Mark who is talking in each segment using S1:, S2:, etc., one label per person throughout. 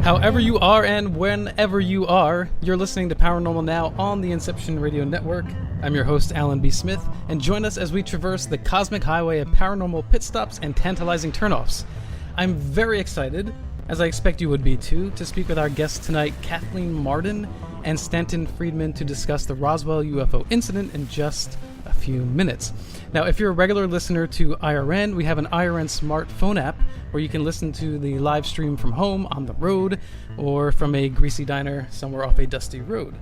S1: However you are and whenever you are, you're listening to Paranormal Now on the Inception Radio Network. I'm your host, Alan B. Smith, and join us as we traverse the cosmic highway of paranormal pit stops and tantalizing turnoffs. I'm very excited, as I expect you would be too, to speak with our guests tonight, Kathleen Marden and Stanton Friedman, to discuss the Roswell UFO incident in just a few minutes. Now, if you're a regular listener to IRN, we have an IRN smartphone app where you can listen to the live stream from home, on the road, or from a greasy diner somewhere off a dusty road.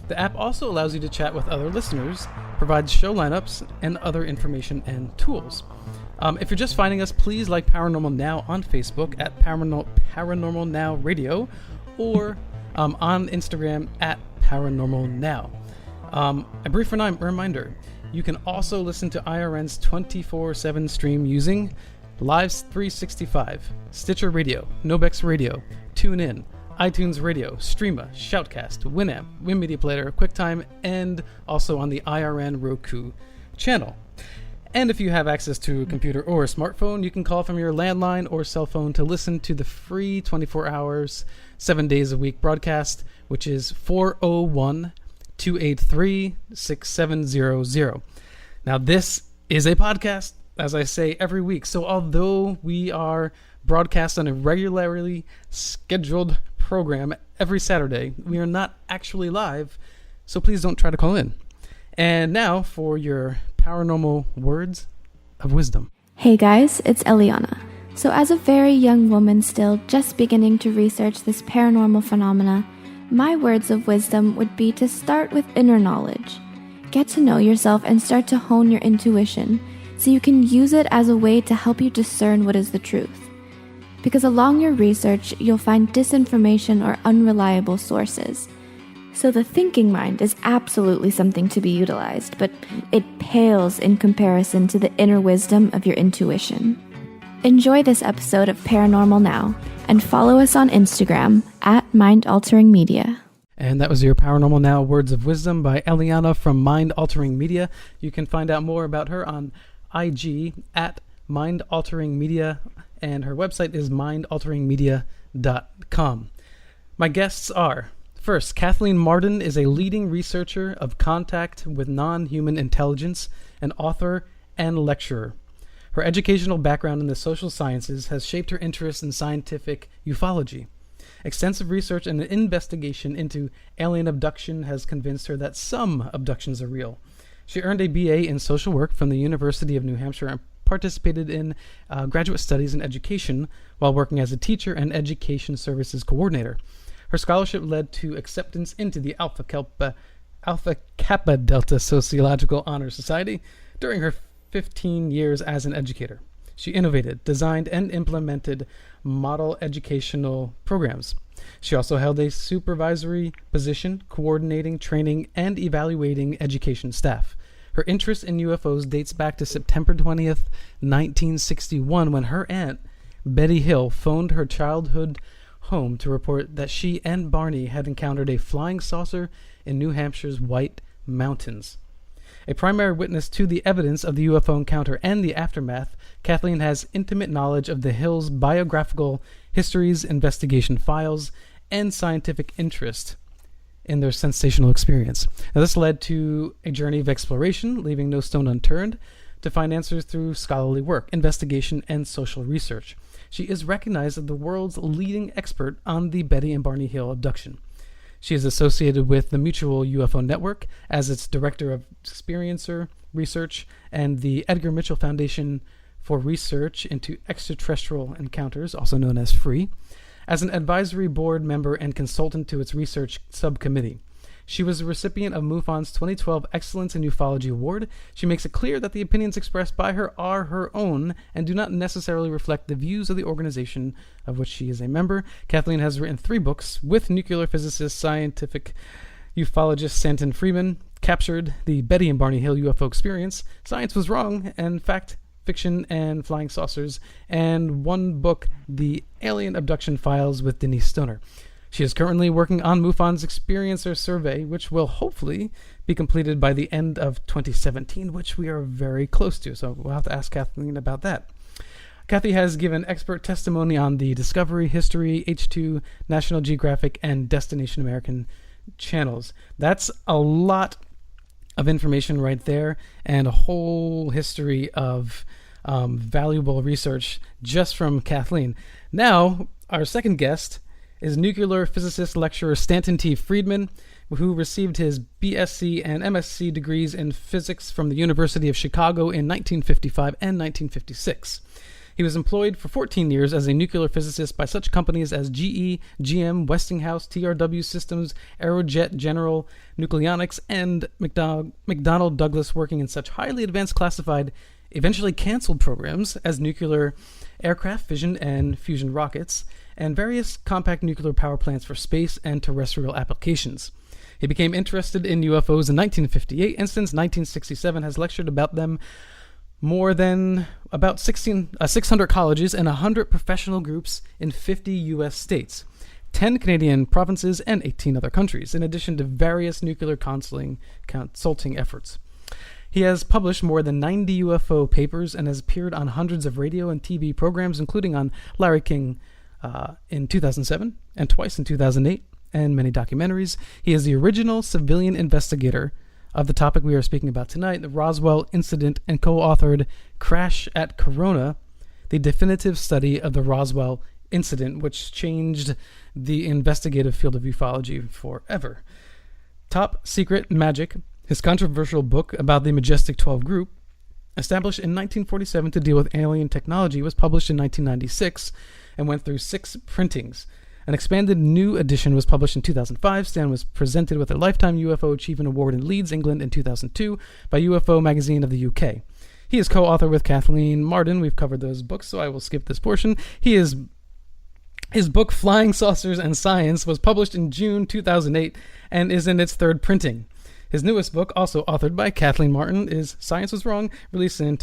S1: The app also allows you to chat with other listeners, provides show lineups, and other information and tools. If you're just finding us, please like Paranormal Now on Facebook at Paranormal Now Radio, or on Instagram at Paranormal Now. A brief reminder, you can also listen to IRN's 24/7 stream using Live 365, Stitcher Radio, Nobex Radio, TuneIn, iTunes Radio, Streama, Shoutcast, Winamp, WinMedia Player, QuickTime, and also on the IRN Roku channel. And if you have access to a computer or a smartphone, you can call from your landline or cell phone to listen to the free 24 hours, 7 days a week broadcast, which is 401-283-6700. Now, this is a podcast, as I say every week. So although we are broadcast on a regularly scheduled program every Saturday, we are not actually live, so please don't try to call in. And now for your paranormal words of wisdom.
S2: Hey guys, it's Eliana. So as a very young woman still just beginning to research this paranormal phenomena, my words of wisdom would be to start with inner knowledge. Get to know yourself and start to hone your intuition so you can use it as a way to help you discern what is the truth. Because along your research, you'll find disinformation or unreliable sources. So the thinking mind is absolutely something to be utilized, but it pales in comparison to the inner wisdom of your intuition. Enjoy this episode of Paranormal Now, and follow us on Instagram at Mind Altering Media.
S1: And that was your Paranormal Now Words of Wisdom by Eliana from Mind Altering Media. You can find out more about her on IG at Mind Altering Media, and her website is mindalteringmedia.com. My guests are, first, Kathleen Marden is a leading researcher of contact with non-human intelligence, an author and lecturer. Her educational background in the social sciences has shaped her interest in scientific ufology. Extensive research and investigation into alien abduction has convinced her that some abductions are real. She earned a BA in social work from the University of New Hampshire and participated in graduate studies in education while working as a teacher and education services coordinator. Her scholarship led to acceptance into the Alpha Kappa Delta Sociological Honor Society during her 15 years as an educator. She innovated, designed, and implemented model educational programs. She also held a supervisory position, coordinating, training, and evaluating education staff. Her interest in UFOs dates back to September 20th, 1961, when her aunt, Betty Hill, phoned her childhood home to report that she and Barney had encountered a flying saucer in New Hampshire's White Mountains. A primary witness to the evidence of the UFO encounter and the aftermath, Kathleen has intimate knowledge of the Hills' biographical histories, investigation files, and scientific interest in their sensational experience. Now, this led to a journey of exploration, leaving no stone unturned, to find answers through scholarly work, investigation, and social research. She is recognized as the world's leading expert on the Betty and Barney Hill abduction. She is associated with the Mutual UFO Network as its Director of Experiencer Research and the Edgar Mitchell Foundation for Research into Extraterrestrial Encounters, also known as FREE, as an advisory board member and consultant to its research subcommittee. She was a recipient of MUFON's 2012 Excellence in Ufology Award. She makes it clear that the opinions expressed by her are her own and do not necessarily reflect the views of the organization of which she is a member. Kathleen has written 3 books with nuclear physicist, scientific ufologist Stanton Friedman, Captured the Betty and Barney Hill UFO Experience, Science Was Wrong, and Fact, Fiction, and Flying Saucers, and 1 book, The Alien Abduction Files with Denise Stoner. She is currently working on MUFON's Experiencer Survey, which will hopefully be completed by the end of 2017, which we are very close to. So we'll have to ask Kathleen about that. Kathy has given expert testimony on the Discovery, History, H2, National Geographic, and Destination American channels. That's a lot of information right there, and a whole history of valuable research just from Kathleen. Now, our second guest is nuclear physicist lecturer Stanton T. Friedman, who received his BSc and MSc degrees in physics from the University of Chicago in 1955 and 1956. He was employed for 14 years as a nuclear physicist by such companies as GE, GM, Westinghouse, TRW Systems, Aerojet, General Nucleonics, and McDonnell Douglas, working in such highly advanced classified, eventually canceled programs as nuclear aircraft, fission and fusion rockets, and various compact nuclear power plants for space and terrestrial applications. He became interested in UFOs in 1958, and since 1967 has lectured about them more than about 600 colleges and 100 professional groups in 50 U.S. states, 10 Canadian provinces, and 18 other countries, in addition to various nuclear consulting efforts. He has published more than 90 UFO papers and has appeared on hundreds of radio and TV programs, including on Larry King in 2007 and twice in 2008, and many documentaries. He is the original civilian investigator of the topic we are speaking about tonight, the Roswell incident, and co-authored Crash at Corona, the definitive study of the Roswell incident, which changed the investigative field of ufology forever. Top Secret Magic, his controversial book about the Majestic 12 group, established in 1947 to deal with alien technology, was published in 1996 and went through 6 printings. An expanded new edition was published in 2005. Stan was presented with a Lifetime UFO Achievement Award in Leeds, England in 2002 by UFO Magazine of the UK. He is co-author with Kathleen Marden. We've covered those books, so I will skip this portion. His book, Flying Saucers and Science, was published in June 2008 and is in its 3rd printing. His newest book, also authored by Kathleen Marden, is Science Was Wrong, released in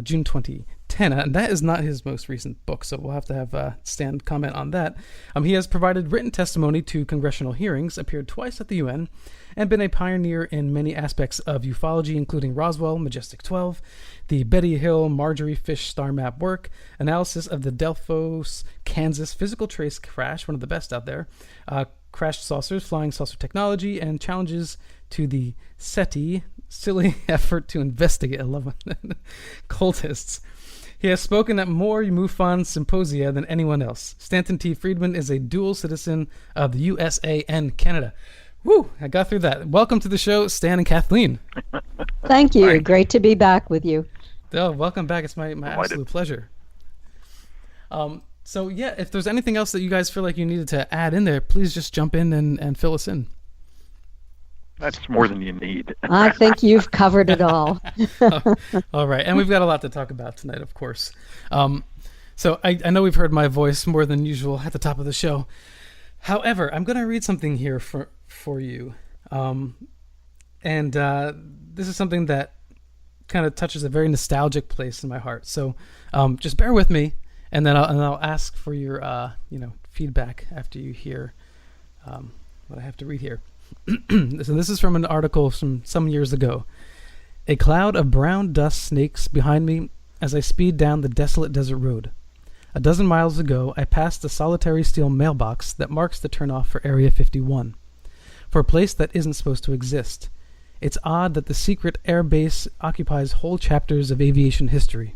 S1: June 2010. And that is not his most recent book, so we'll have to have Stan comment on that. He has provided written testimony to congressional hearings, appeared twice at the UN, and been a pioneer in many aspects of ufology, including Roswell, Majestic 12, the Betty Hill Marjorie Fish star map work, analysis of the Delphos, Kansas physical trace crash, one of the best out there, crashed saucers, flying saucer technology, and challenges to the SETI, silly effort to investigate. I love it. Cultists. He has spoken at more MUFON symposia than anyone else. Stanton T. Friedman is a dual citizen of the USA and Canada. Woo! I got through that. Welcome to the show, Stan and Kathleen.
S3: Thank you. Great to be back with you.
S1: Oh, welcome back. It's my absolute pleasure. So yeah, if there's anything else that you guys feel like you needed to add in there, please just jump in and fill us in.
S4: That's more than you need.
S3: I think you've covered it all.
S1: All right. And we've got a lot to talk about tonight, of course. So I know we've heard my voice more than usual at the top of the show. However, I'm going to read something here for you. This is something that kind of touches a very nostalgic place in my heart. So just bear with me, and then I'll ask for your feedback after you hear what I have to read here. So this is from an article from some years ago. A cloud of brown dust snakes behind me as I speed down the desolate desert road. A dozen miles ago, I passed the solitary steel mailbox that marks the turnoff for Area 51, for a place that isn't supposed to exist. It's odd that the secret air base occupies whole chapters of aviation history.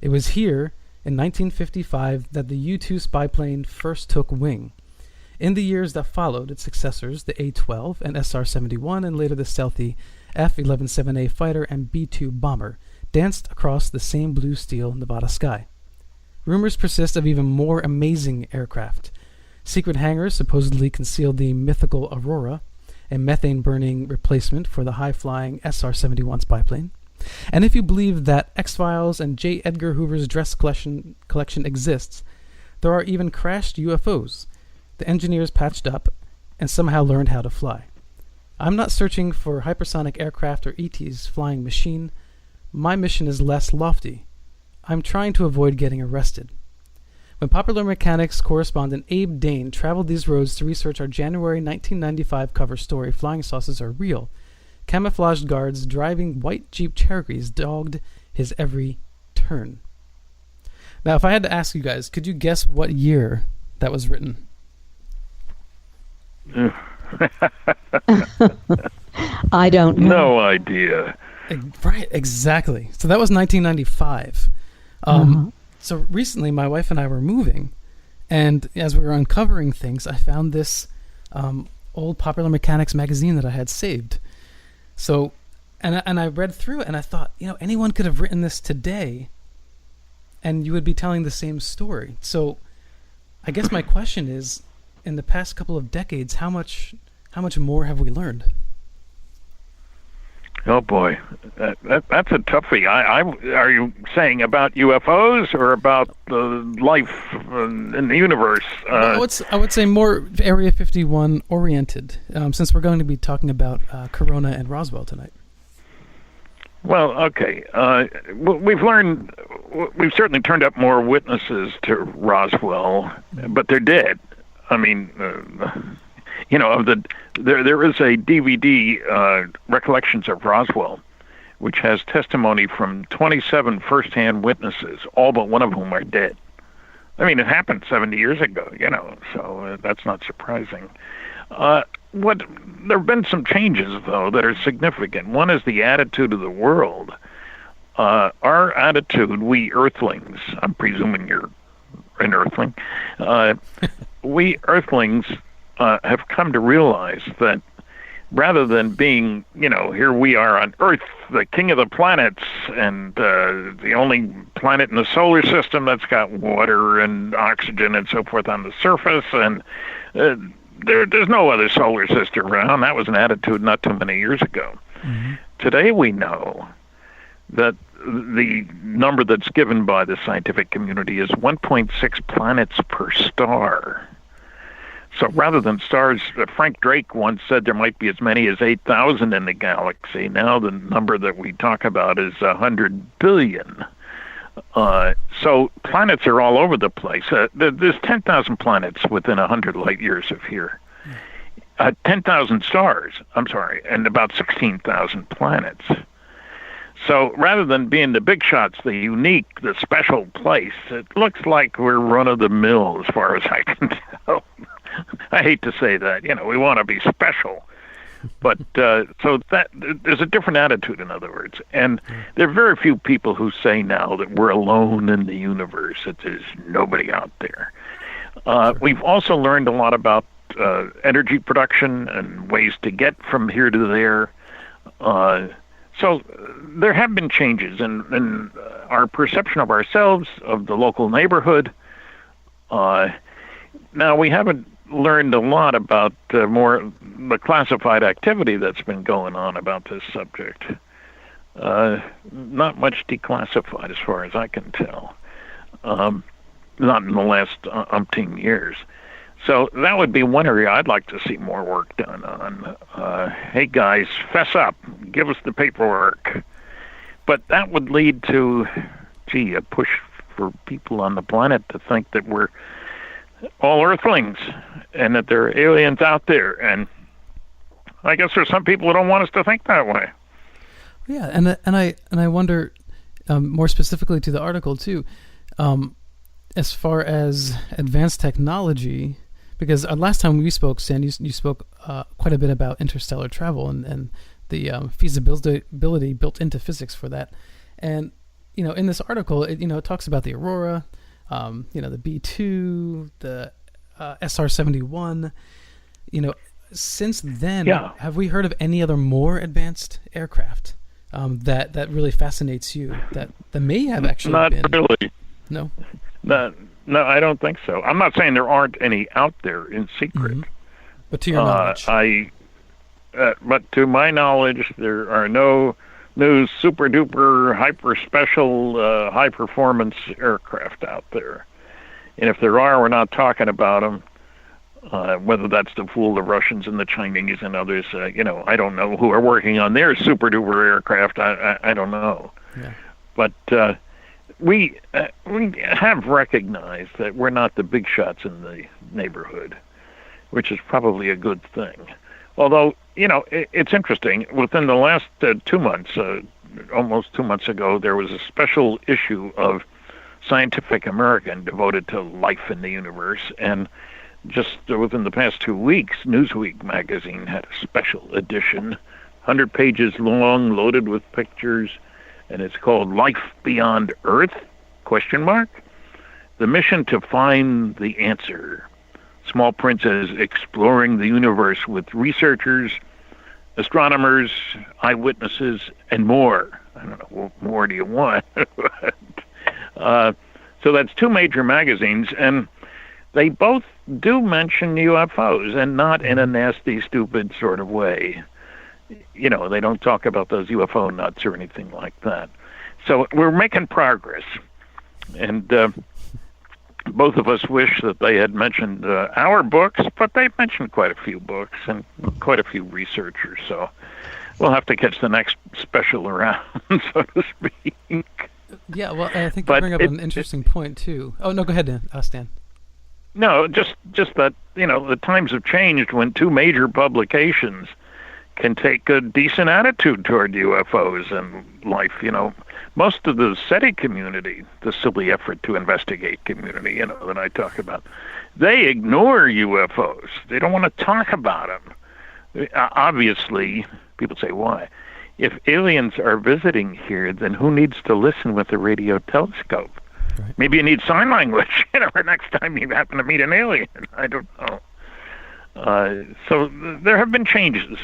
S1: It was here, in 1955, that the U-2 spy plane first took wing. In the years that followed, its successors, the A-12 and SR-71, and later the stealthy F-117A fighter and B-2 bomber, danced across the same blue steel Nevada sky. Rumors persist of even more amazing aircraft. Secret hangars supposedly concealed the mythical Aurora, a methane-burning replacement for the high-flying SR-71 spy plane. And if you believe that X-Files and J. Edgar Hoover's dress collection exists, there are even crashed UFOs. The engineers patched up and somehow learned how to fly. I'm not searching for hypersonic aircraft or ET's flying machine. My mission is less lofty. I'm trying to avoid getting arrested. When Popular Mechanics correspondent Abe Dane traveled these roads to research our January 1995 cover story, Flying Saucers Are Real, camouflaged guards driving white Jeep Cherokees dogged his every turn. Now, if I had to ask you guys, could you guess what year that was written?
S3: I don't know.
S4: No idea.
S1: Right, exactly. So that was 1995. So recently, my wife and I were moving, and as we were uncovering things, I found this old Popular Mechanics magazine that I had saved. So, and I read through it, and I thought, anyone could have written this today, and you would be telling the same story. So, I guess my question is, in the past couple of decades, how much more have we learned?
S4: Oh boy, that's a toughie. Are you saying about UFOs or about life in the universe?
S1: I would say more Area 51 oriented, since we're going to be talking about Corona and Roswell tonight.
S4: Well, okay. We've certainly turned up more witnesses to Roswell, but they're dead. I mean, there is a DVD, Recollections of Roswell, which has testimony from 27 first-hand witnesses, all but one of whom are dead. I mean, it happened 70 years ago, so that's not surprising. There have been some changes, though, that are significant. One is the attitude of the world. Our attitude, we Earthlings, I'm presuming you're an Earthling, we Earthlings have come to realize that rather than being, here we are on Earth, the king of the planets, and the only planet in the solar system that's got water and oxygen and so forth on the surface, and there's no other solar system around. That was an attitude not too many years ago. Mm-hmm. Today we know that the number that's given by the scientific community is 1.6 planets per star. So rather than stars, Frank Drake once said there might be as many as 8,000 in the galaxy. Now the number that we talk about is 100 billion. So planets are all over the place. There's 10,000 planets within 100 light years of here. 10,000 stars, and about 16,000 planets. So rather than being the big shots, the unique, the special place, it looks like we're run-of-the-mill as far as I can tell. I hate to say that, we want to be special. But so that there's a different attitude, in other words. And there are very few people who say now that we're alone in the universe, that there's nobody out there. We've also learned a lot about energy production and ways to get from here to there. So there have been changes in our perception of ourselves, of the local neighborhood. Now, we haven't learned a lot about more the classified activity that's been going on about this subject. Not much declassified as far as I can tell. Not in the last umpteen years. So that would be one area I'd like to see more work done on. Hey guys, fess up, give us the paperwork. But that would lead to, a push for people on the planet to think that we're all Earthlings and that there are aliens out there. And I guess there's some people who don't want us to think that way.
S1: Yeah, and I wonder, more specifically to the article too, as far as advanced technology, because last time we spoke, Stan, you spoke quite a bit about interstellar travel and the feasibility built into physics for that. And in this article, it talks about the Aurora, the B-2, the SR-71. Since then, have we heard of any other more advanced aircraft that really fascinates you? That may have actually
S4: not
S1: been.
S4: Really.
S1: No.
S4: No, I don't think so. I'm not saying there aren't any out there in secret. Mm-hmm.
S1: But to your knowledge,
S4: but to my knowledge, there are no new super duper hyper special high performance aircraft out there. And if there are, we're not talking about them. Whether that's to fool the Russians and the Chinese and others, I don't know who are working on their super duper aircraft. I don't know. Yeah. But we have recognized that we're not the big shots in the neighborhood, which is probably a good thing. Although, it's interesting. Within the last 2 months, almost 2 months ago, there was a special issue of Scientific American devoted to life in the universe. And just within the past 2 weeks, Newsweek magazine had a special edition, 100 pages long, loaded with pictures, and it's called Life Beyond Earth, ? The mission to find the answer. Small print says, exploring the universe with researchers, astronomers, eyewitnesses, and more. I don't know, what more do you want? So that's 2 major magazines, and they both do mention UFOs, and not in a nasty, stupid sort of way. You know, they don't talk about those UFO nuts or anything like that. So we're making progress. And both of us wish that they had mentioned our books, but they've mentioned quite a few books and quite a few researchers. So we'll have to catch the next special around, so to speak.
S1: Yeah, well, I think you bring up an interesting point, too. Oh, no, go ahead, Stan.
S4: No, just that, you know, the times have changed when 2 major publications can take a decent attitude toward UFOs and life. You know, most of the SETI community, the silly effort to investigate community, you know, that I talk about, they ignore UFOs. They don't want to talk about them. Obviously, people say, why? If aliens are visiting here, then who needs to listen with a radio telescope? Right. Maybe you need sign language, you know, for next time you happen to meet an alien. I don't know. So there have been changes,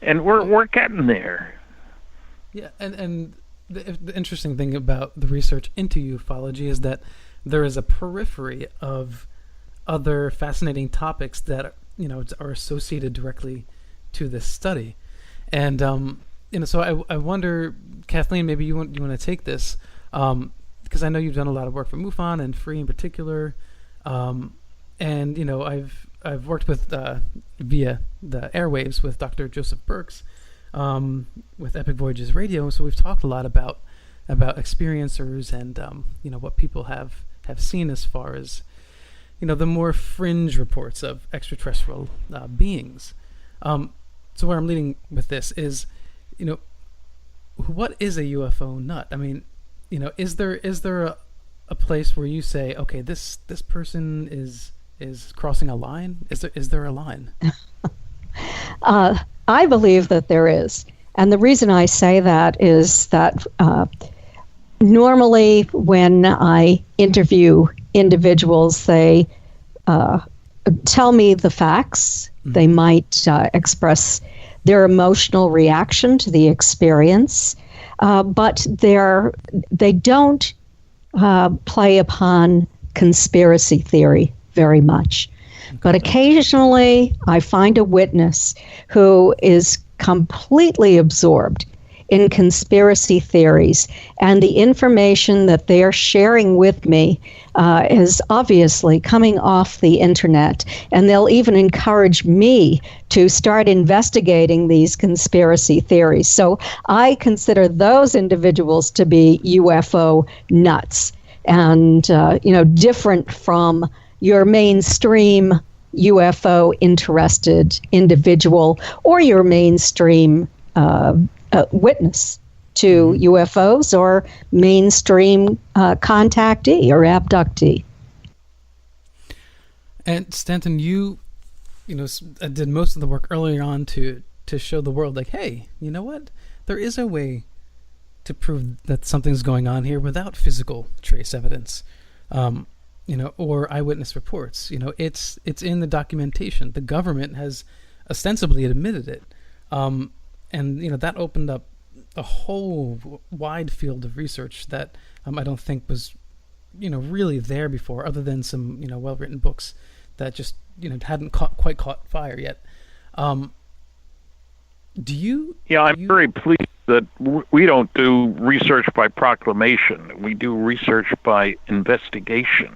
S4: and we're getting there.
S1: Yeah, and the interesting thing about the research into ufology is that there is a periphery of other fascinating topics that, you know, are associated directly to this study. And you know, so I wonder, Kathleen, maybe you want to take this, because I know you've done a lot of work for MUFON and Free in particular, and you know, I've worked with via the airwaves with Dr. Joseph Burks, with Epic Voyages Radio. So we've talked a lot about experiencers and you know, what people have seen as far as, you know, the more fringe reports of extraterrestrial beings. So where I'm leading with this is, you know, what is a UFO nut? I mean, you know, is there a place where you say, okay, this person is crossing a line? Is there a line?
S3: I believe that there is. And the reason I say that is that normally when I interview individuals, they tell me the facts. Mm-hmm. They might express their emotional reaction to the experience, but they don't play upon conspiracy theory very much. But occasionally I find a witness who is completely absorbed in conspiracy theories, and the information that they're sharing with me is obviously coming off the internet, and they'll even encourage me to start investigating these conspiracy theories. So I consider those individuals to be UFO nuts, and you know, different from your mainstream UFO interested individual or your mainstream witness to UFOs or mainstream contactee or abductee.
S1: And Stanton, you know, did most of the work earlier on to show the world, like, hey, you know what? There is a way to prove that something's going on here without physical trace evidence, you know, or eyewitness reports. You know, it's in the documentation. The government has ostensibly admitted it. And, you know, that opened up a whole wide field of research that I don't think was, you know, really there before, other than some, you know, well-written books that just, you know, hadn't quite caught fire yet. Do you... Yeah,
S4: I'm very pleased that we don't do research by proclamation. We do research by investigation.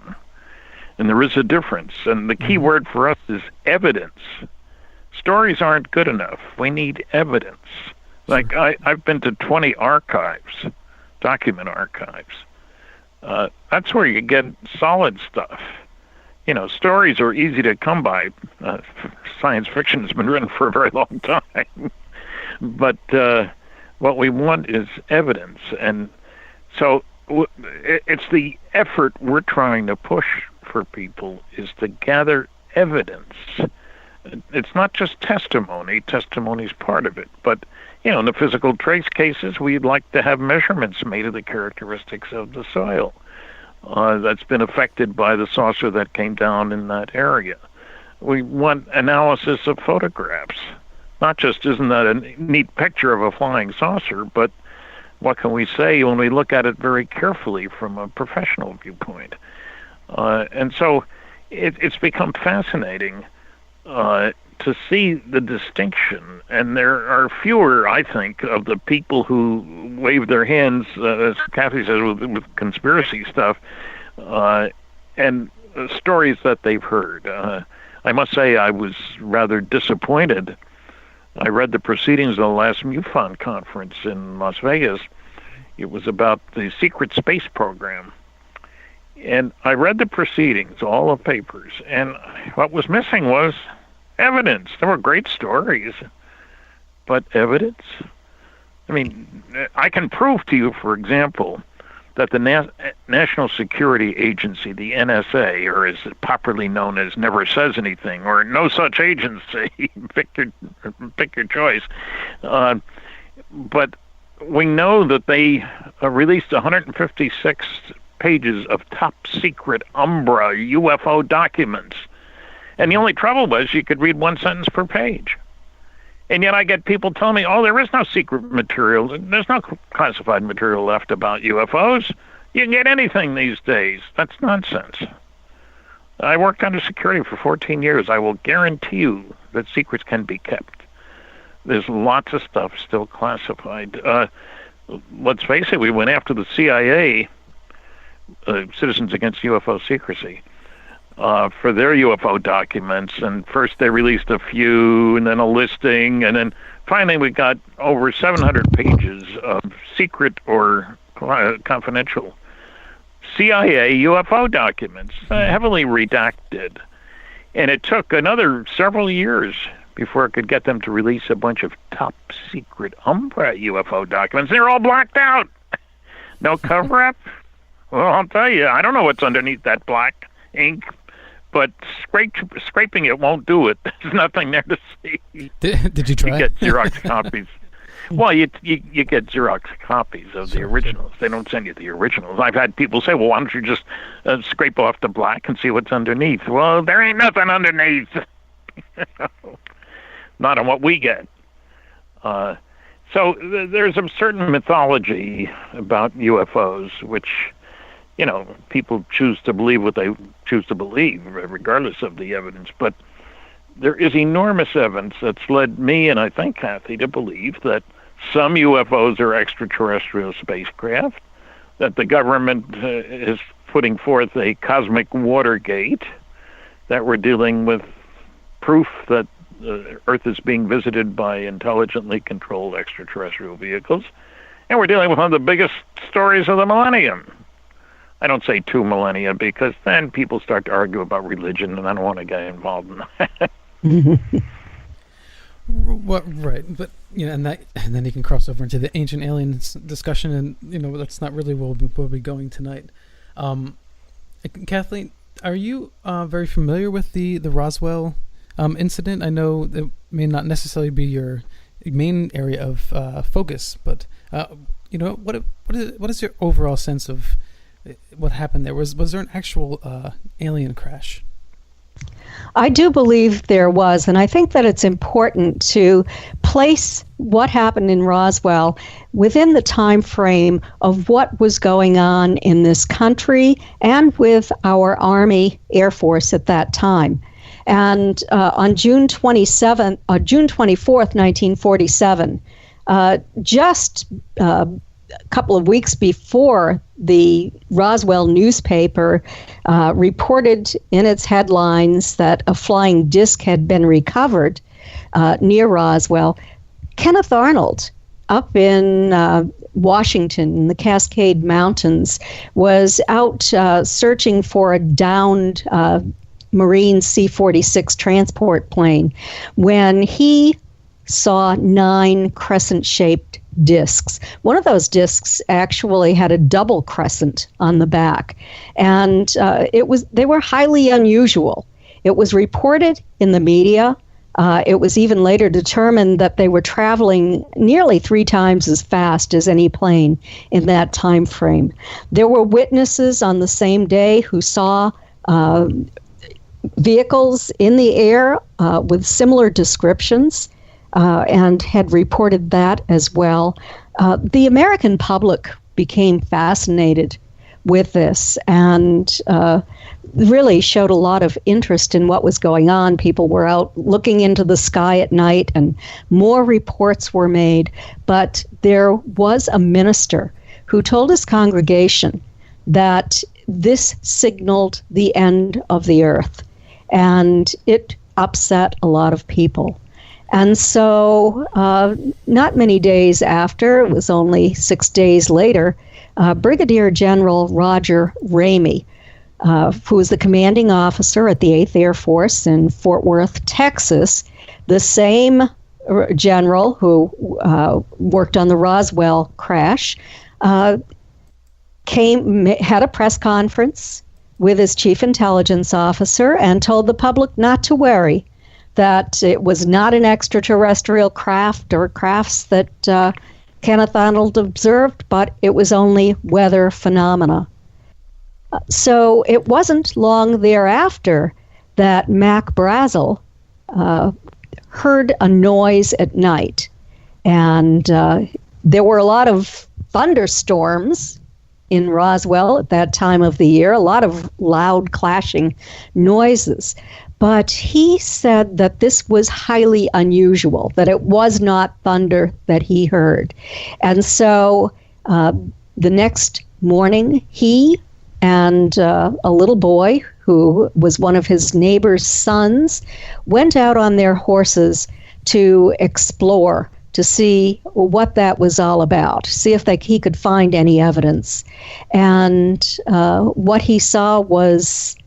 S4: And there is a difference. And the key word for us is evidence. Stories aren't good enough. We need evidence. Like, I've been to 20 archives, document archives. That's where you get solid stuff. You know, stories are easy to come by. Science fiction has been written for a very long time. But what we want is evidence. And so it's the effort we're trying to push for people is to gather evidence. It's not just testimony. Testimony's part of it. But, in the physical trace cases, we'd like to have measurements made of the characteristics of the soil that's been affected by the saucer that came down in that area. We want analysis of photographs. Not just isn't that a neat picture of a flying saucer, but what can we say when we look at it very carefully from a professional viewpoint? And so it's become fascinating to see the distinction. And there are fewer, I think, of the people who wave their hands, as Kathy says, with conspiracy stuff, and stories that they've heard. I must say I was rather disappointed. I read the proceedings of the last MUFON conference in Las Vegas. It was about the secret space program. And I read the proceedings, all the papers, and what was missing was evidence. There were great stories, but evidence? I mean, I can prove to you, for example, that the National Security Agency, the NSA, or as popularly known as Never Says Anything, or No Such Agency, pick your choice. But we know that they released 156 pages of top-secret Umbra UFO documents. And the only trouble was you could read one sentence per page. And yet I get people telling me, there is no secret material. There's no classified material left about UFOs. You can get anything these days. That's nonsense. I worked under security for 14 years. I will guarantee you that secrets can be kept. There's lots of stuff still classified. Let's face it, we went after the CIA, Citizens Against UFO Secrecy, for their UFO documents, and first they released a few, and then a listing, and then finally we got over 700 pages of secret or confidential CIA UFO documents, heavily redacted. And it took another several years before it could get them to release a bunch of top-secret Umbra UFO documents. They're all blacked out. No cover-up? Well, I'll tell you, I don't know what's underneath that black ink, but scraping it won't do it. There's nothing there to see.
S1: Did you try?
S4: You get Xerox copies. Well, you get Xerox copies of the originals. They don't send you the originals. I've had people say, well, why don't you just scrape off the black and see what's underneath? Well, there ain't nothing underneath. Not on what we get. So there's a certain mythology about UFOs, which, people choose to believe what they choose to believe, regardless of the evidence. But there is enormous evidence that's led me, and I think Kathy, to believe that some UFOs are extraterrestrial spacecraft, that the government is putting forth a cosmic Watergate, that we're dealing with proof that the Earth is being visited by intelligently controlled extraterrestrial vehicles, and we're dealing with one of the biggest stories of the millennium. I don't say 2 millennia because then people start to argue about religion, and I don't want to get involved in that.
S1: Well, right, but and then you can cross over into the ancient aliens discussion, and that's not really where we'll be going tonight. Kathleen, are you very familiar with the Roswell incident? I know it may not necessarily be your main area of focus, but what is your overall sense of what happened there? Was there an actual alien crash?
S3: I do believe there was, and I think that it's important to place what happened in Roswell within the time frame of what was going on in this country and with our Army Air Force at that time. And on June 24th, 1947, just a couple of weeks before the Roswell newspaper reported in its headlines that a flying disc had been recovered near Roswell, Kenneth Arnold up in Washington in the Cascade Mountains was out searching for a downed Marine C-46 transport plane when he saw 9 crescent-shaped discs. One of those discs actually had a double crescent on the back, and they were highly unusual. It was reported in the media. It was even later determined that they were traveling nearly 3 times as fast as any plane in that time frame. There were witnesses on the same day who saw vehicles in the air with similar descriptions, and had reported that as well. The American public became fascinated with this and really showed a lot of interest in what was going on. People were out looking into the sky at night, and more reports were made. But there was a minister who told his congregation that this signaled the end of the earth, and it upset a lot of people. And so not many days after, it was only 6 days later, Brigadier General Roger Ramey, who was the commanding officer at the 8th Air Force in Fort Worth, Texas, the same general who worked on the Roswell crash, had a press conference with his chief intelligence officer and told the public not to worry, that it was not an extraterrestrial craft or crafts that Kenneth Arnold observed, but it was only weather phenomena. So it wasn't long thereafter that Mac Brazel heard a noise at night. And there were a lot of thunderstorms in Roswell at that time of the year, a lot of loud clashing noises. But he said that this was highly unusual, that it was not thunder that he heard. And so the next morning, he and a little boy who was one of his neighbor's sons went out on their horses to explore, to see what that was all about, see if he could find any evidence. And what he saw was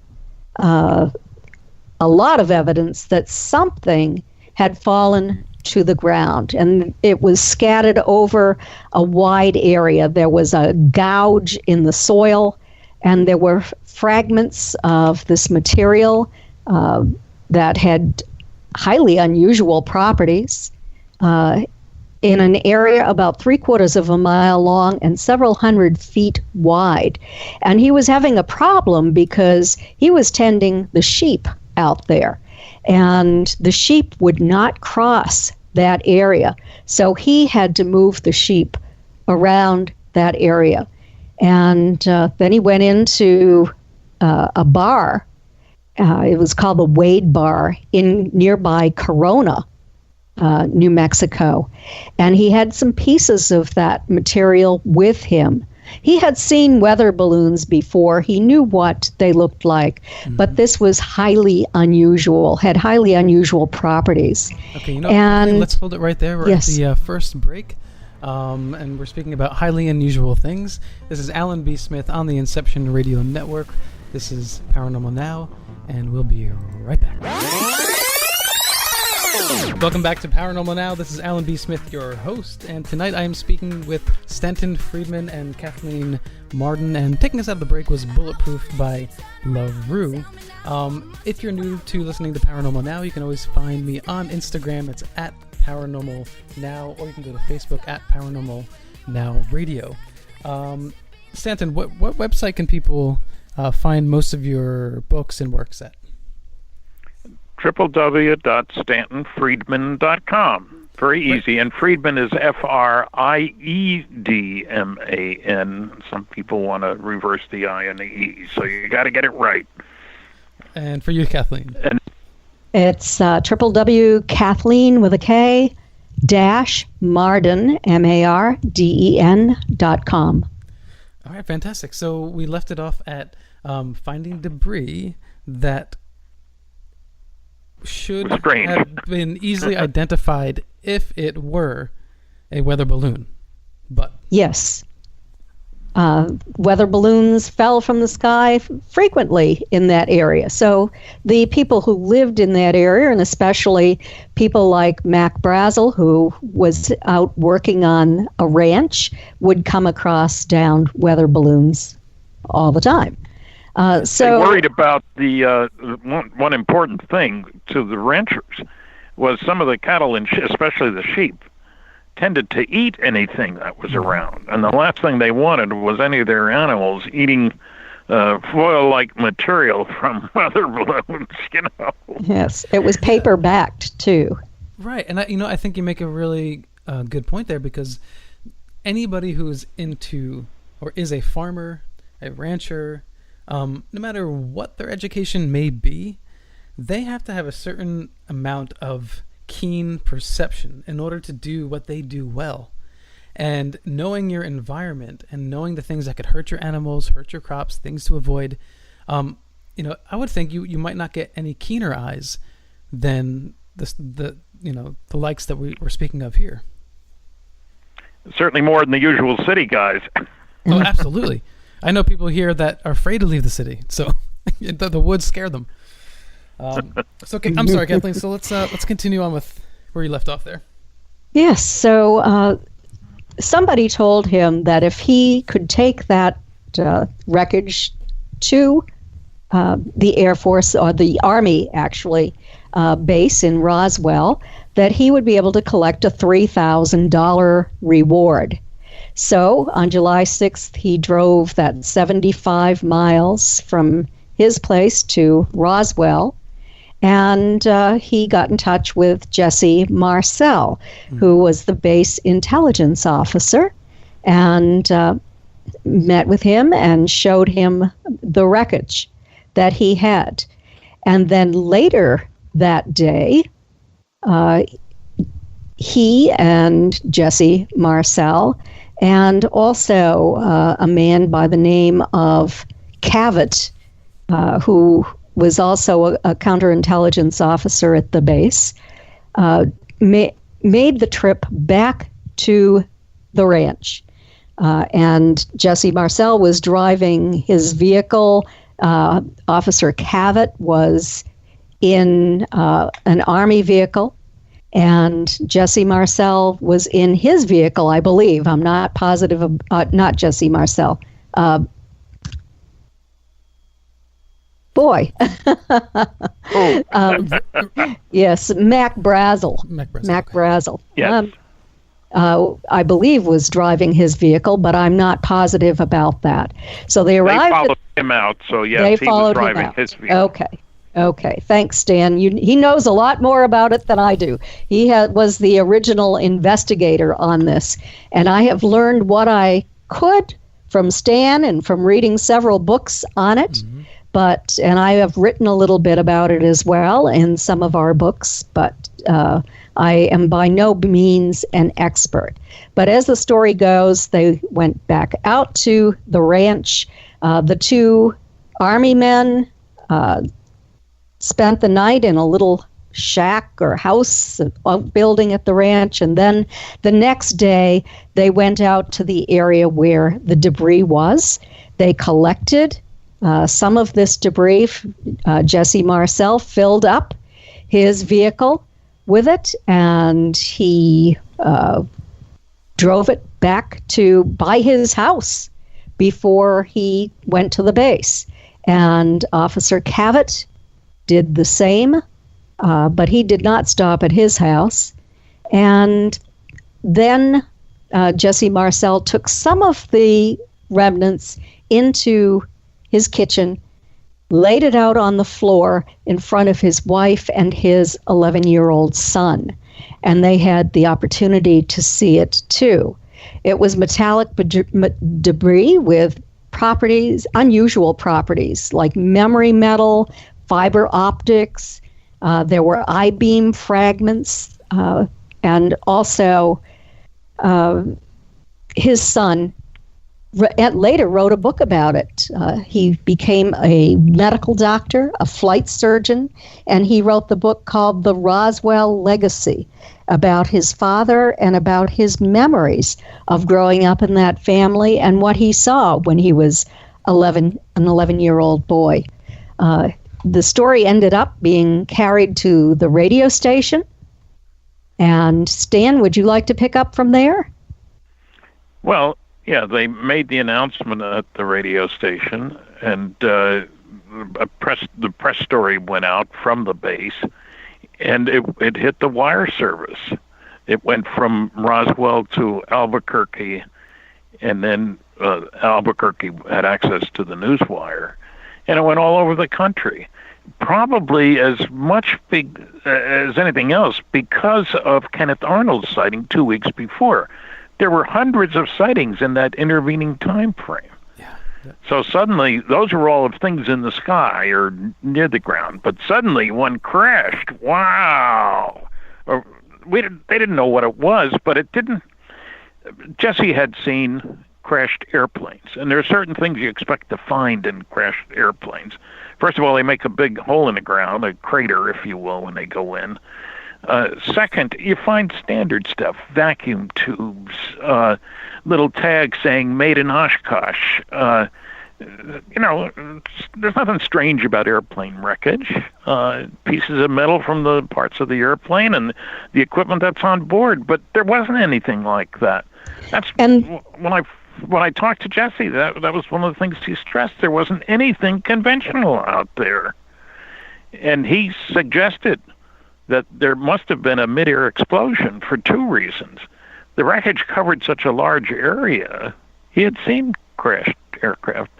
S3: a lot of evidence that something had fallen to the ground, and it was scattered over a wide area. There was a gouge in the soil, and there were fragments of this material that had highly unusual properties in an area about 3/4 of a mile long and several hundred feet wide. And he was having a problem because he was tending the sheep out there, and the sheep would not cross that area. So he had to move the sheep around that area. And then he went into a bar. It was called the Wade Bar in nearby Corona, New Mexico. And he had some pieces of that material with him. He had seen weather balloons before. He knew what they looked like. Mm-hmm. But this was highly unusual, had highly unusual properties.
S1: Okay,
S3: and
S1: let's hold it right there. We're at the first break. And we're speaking about highly unusual things. This is Alan B. Smith on the Inception Radio Network. This is Paranormal Now, and we'll be right back. Welcome back to Paranormal Now. This is Alan B. Smith, your host, and tonight I am speaking with Stanton Friedman and Kathleen Marden, and taking us out of the break was Bulletproof by LaRue. If you're new to listening to Paranormal Now, you can always find me on Instagram. It's at Paranormal Now, or you can go to Facebook at Paranormal Now Radio. Stanton, what website can people find most of your books and works at?
S4: www.stantonfriedman.com. Very easy. And Friedman is Friedman. Some people want to reverse the I and the E, so you got to get it right.
S1: And for you, Kathleen?
S3: It's www.Kathleen with a K -Marden, MARDEN.com.
S1: All right, fantastic. So we left it off at finding debris that should have been easily identified if it were a weather balloon. But
S3: yes. Weather balloons fell from the sky frequently in that area. So the people who lived in that area, and especially people like Mac Brazel, who was out working on a ranch, would come across downed weather balloons all the time. So
S4: they worried about the one important thing to the ranchers was some of the cattle and especially the sheep tended to eat anything that was around, and the last thing they wanted was any of their animals eating foil-like material from weather balloons.
S3: Yes, it was paper-backed too.
S1: Right, and I think you make a really good point there, because anybody who is into or is a farmer, a rancher, no matter what their education may be, they have to have a certain amount of keen perception in order to do what they do well. And knowing your environment and knowing the things that could hurt your animals, hurt your crops, things to avoid, I would think you might not get any keener eyes than the likes that we're speaking of here.
S4: Certainly more than the usual city guys.
S1: Oh, absolutely. I know people here that are afraid to leave the city, so the woods scare them. Okay, I'm sorry, Kathleen. So let's continue on with where you left off there.
S3: Yes. So somebody told him that if he could take that wreckage to the Air Force or the Army, actually, base in Roswell, that he would be able to collect a $3,000 reward. So on July 6th, he drove that 75 miles from his place to Roswell, and he got in touch with Jesse Marcel, who was the base intelligence officer, and met with him and showed him the wreckage that he had. And then later that day, he and Jesse Marcel, and also a man by the name of Cavett, who was also a counterintelligence officer at the base, made the trip back to the ranch. And Jesse Marcel was driving his vehicle. Officer Cavett was in an Army vehicle, and Jesse Marcel was in his vehicle, I believe. I'm not positive. Not Jesse Marcel. Yes, Mac Brazel. Mac Brazel.
S4: Yes.
S3: I believe was driving his vehicle, but I'm not positive about that. So they arrived.
S4: They followed him out, so yes, he was driving his vehicle.
S3: Okay. Thanks, Stan. He knows a lot more about it than I do. He was the original investigator on this, and I have learned what I could from Stan and from reading several books on it. Mm-hmm. And I have written a little bit about it as well in some of our books, but I am by no means an expert. But as the story goes, they went back out to the ranch. The two Army men spent the night in a little shack or house building at the ranch, and then the next day they went out to the area where the debris was. They collected some of this debris. Jesse Marcel filled up his vehicle with it, and he drove it back by his house before he went to the base. And Officer Cavett did the same, but he did not stop at his house. And then Jesse Marcel took some of the remnants into his kitchen, laid it out on the floor in front of his wife and his 11-year-old son. And they had the opportunity to see it too. It was metallic debris with unusual properties, like memory metal, fiber optics. There were I-beam fragments, and also his son later wrote a book about it. He became a medical doctor, a flight surgeon, and he wrote the book called The Roswell Legacy. about his father and about his memories of growing up in that family and what he saw when he was an 11-year-old boy. The story ended up being carried to the radio station. And Stan, would you like to pick up from there?
S4: Well, yeah, they made the announcement at the radio station, and the press story went out from the base, and it hit the wire service. It went from Roswell to Albuquerque, and then Albuquerque had access to the news wire, and it went all over the country. Probably as much as anything else because of Kenneth Arnold's sighting 2 weeks before. There were hundreds of sightings in that intervening time frame. Yeah. So suddenly, those were all of things in the sky or near the ground. But suddenly, one crashed. Wow! They didn't know what it was, but it didn't. Jesse had seen crashed airplanes, and there are certain things you expect to find in crashed airplanes. First of all, they make a big hole in the ground, a crater, if you will, when they go in. Second, you find standard stuff, vacuum tubes, little tags saying made in Oshkosh. There's nothing strange about airplane wreckage. Pieces of metal from the parts of the airplane and the equipment that's on board, but there wasn't anything like that. When I talked to Jesse, that was one of the things he stressed. There wasn't anything conventional out there. And he suggested that there must have been a mid-air explosion for two reasons. The wreckage covered such a large area. He had seen crashed aircraft.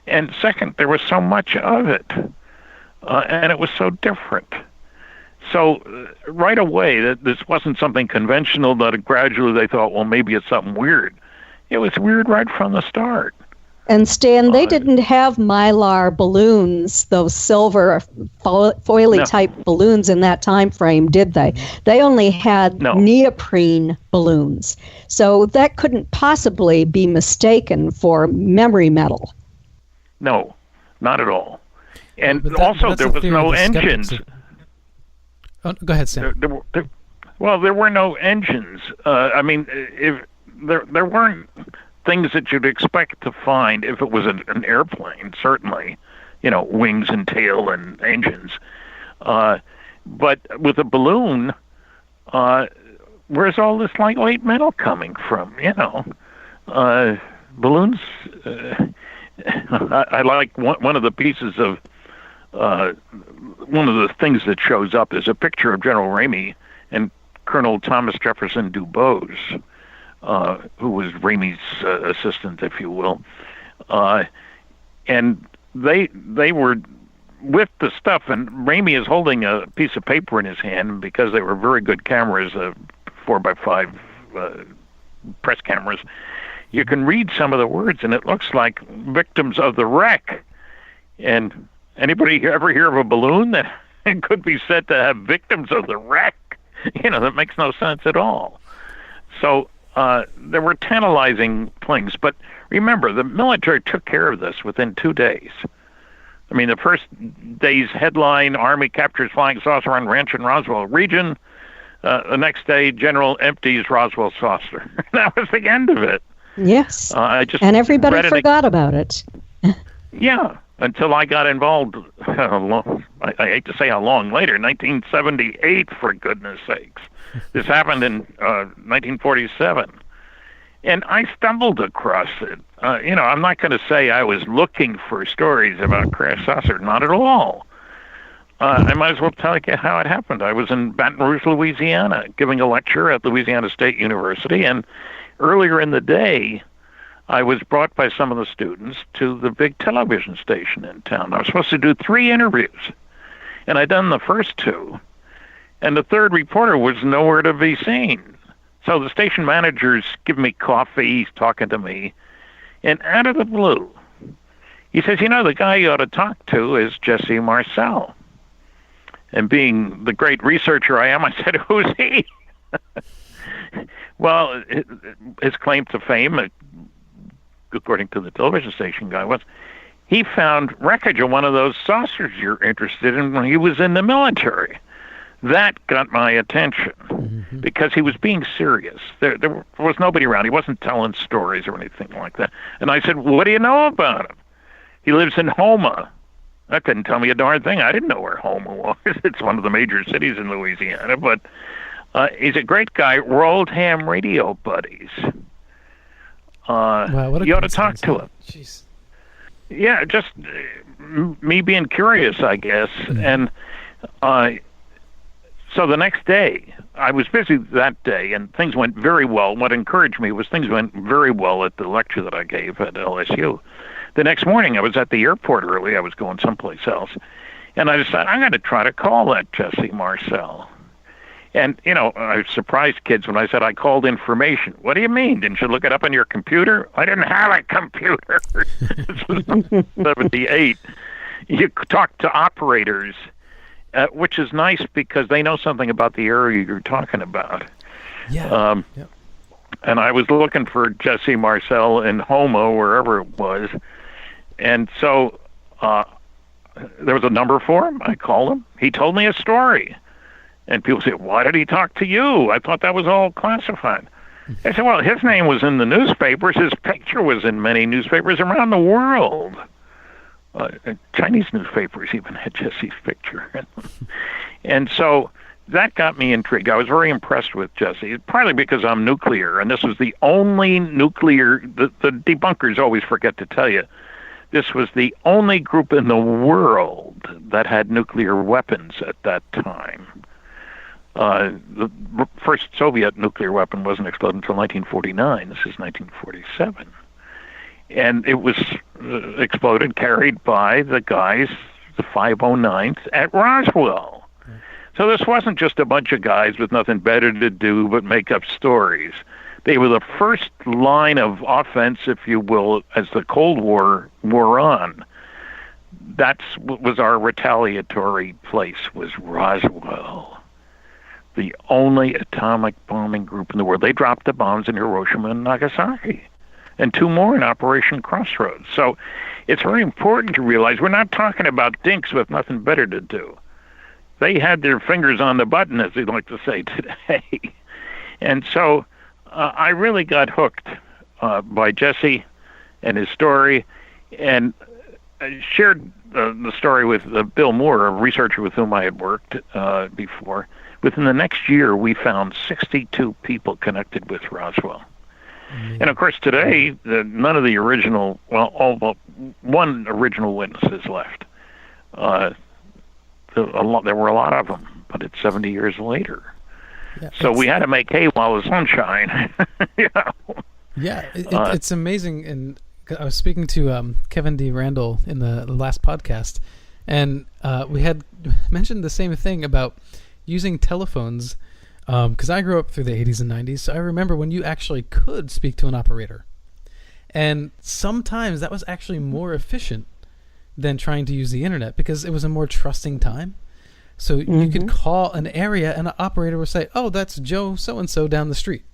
S4: And second, there was so much of it. And it was so different. So right away, that this wasn't something conventional that gradually they thought, well, maybe it's something weird. It was weird right from the start.
S3: And Stan, they didn't have Mylar balloons, those silver foily-type balloons in that time frame, did they? They only had neoprene balloons. So that couldn't possibly be mistaken for memory metal.
S4: No, not at all. And also, there was no engines.
S1: Oh, go ahead, Stan.
S4: There were no engines. If there weren't things that you'd expect to find if it was an airplane, certainly, wings and tail and engines. But with a balloon, where's all this lightweight metal coming from? Balloons. I like one of the pieces of one of the things that shows up is a picture of General Ramey and Colonel Thomas Jefferson Dubose, who was Ramey's assistant, if you will. And they were with the stuff, and Ramey is holding a piece of paper in his hand because they were very good cameras, 4x5 press cameras. You can read some of the words, and it looks like victims of the wreck. And anybody ever hear of a balloon that could be said to have victims of the wreck? That makes no sense at all. So there were tantalizing things. But remember, the military took care of this within 2 days. The first day's headline, Army captures flying saucer on ranch in Roswell region. The next day, General empties Roswell saucer. That was the end of it.
S3: Yes. And everybody forgot about it.
S4: Yeah, until I got involved, I hate to say how long later, 1978, for goodness sakes. This happened in 1947. And I stumbled across it. I'm not going to say I was looking for stories about crash saucer, not at all. I might as well tell you how it happened. I was in Baton Rouge, Louisiana, giving a lecture at Louisiana State University, and earlier in the day, I was brought by some of the students to the big television station in town. I was supposed to do 3 interviews, and I'd done the first 2, and the third reporter was nowhere to be seen. So the station manager's giving me coffee, he's talking to me, and out of the blue, he says, the guy you ought to talk to is Jesse Marcel. And being the great researcher I am, I said, who's he? Well, his claim to fame, according to the television station guy, was he found wreckage of one of those saucers you're interested in when he was in the military. That got my attention because he was being serious. There was nobody around. He wasn't telling stories or anything like that. And I said, what do you know about him? He lives in Houma. That didn't tell me a darn thing. I didn't know where Houma was. It's one of the major cities in Louisiana. But he's a great guy. We're old ham radio buddies.
S1: Wow, what a
S4: you ought to talk to him.
S1: Jeez.
S4: Yeah, just me being curious, I guess. And so the next day, I was busy that day, and things went very well. What encouraged me was things went very well at the lecture that I gave at LSU. The next morning, I was at the airport early. I was going someplace else. And I decided, I'm going to try to call that Jesse Marcel. And, you know, I surprised kids when I said I called information. What do you mean? Didn't you look it up on your computer? I didn't have a computer. This was 1978. You talk to operators, which is nice because they know something about the area you're talking about.
S1: Yeah.
S4: And I was looking for Jesse Marcel in Houma, wherever it was. And so there was a number for him. I called him. He told me a story. And people say, why did he talk to you? I thought that was all classified. I said, well, his name was in the newspapers. His picture was in many newspapers around the world. Chinese newspapers even had Jesse's picture. And so that got me intrigued. I was very impressed with Jesse, partly because I'm nuclear, and this was the only nuclear, the debunkers always forget to tell you, this was the only group in the world that had nuclear weapons at that time. The first Soviet nuclear weapon wasn't exploded until 1949. This is 1947. And it was exploded, carried by the guys, the 509th at Roswell. So this wasn't just a bunch of guys with nothing better to do but make up stories. They were the first line of offense, if you will, as the Cold War wore on. That's what was our retaliatory place, was Roswell. The only atomic bombing group in the world. They dropped the bombs in Hiroshima and Nagasaki, and 2 more in Operation Crossroads. So it's very important to realize we're not talking about dinks with nothing better to do. They had their fingers on the button, as they like to say today. And so I really got hooked by Jesse and his story, and I shared the story with Bill Moore, a researcher with whom I had worked before. Within the next year, we found 62 people connected with Roswell. Mm-hmm. And of course, today, none of the original, well, all but one original witness is left. There were a lot of them, but it's 70 years later. Yeah, so we had to make hay while the sun shined.
S1: Yeah, it's amazing. And I was speaking to Kevin D. Randall in the last podcast, and we had mentioned the same thing about using telephones, because I grew up through the 80s and 90s, so I remember when you actually could speak to an operator. And sometimes that was actually more efficient than trying to use the internet, because it was a more trusting time. So you could call an area and an operator would say, oh, that's Joe so-and-so down the street.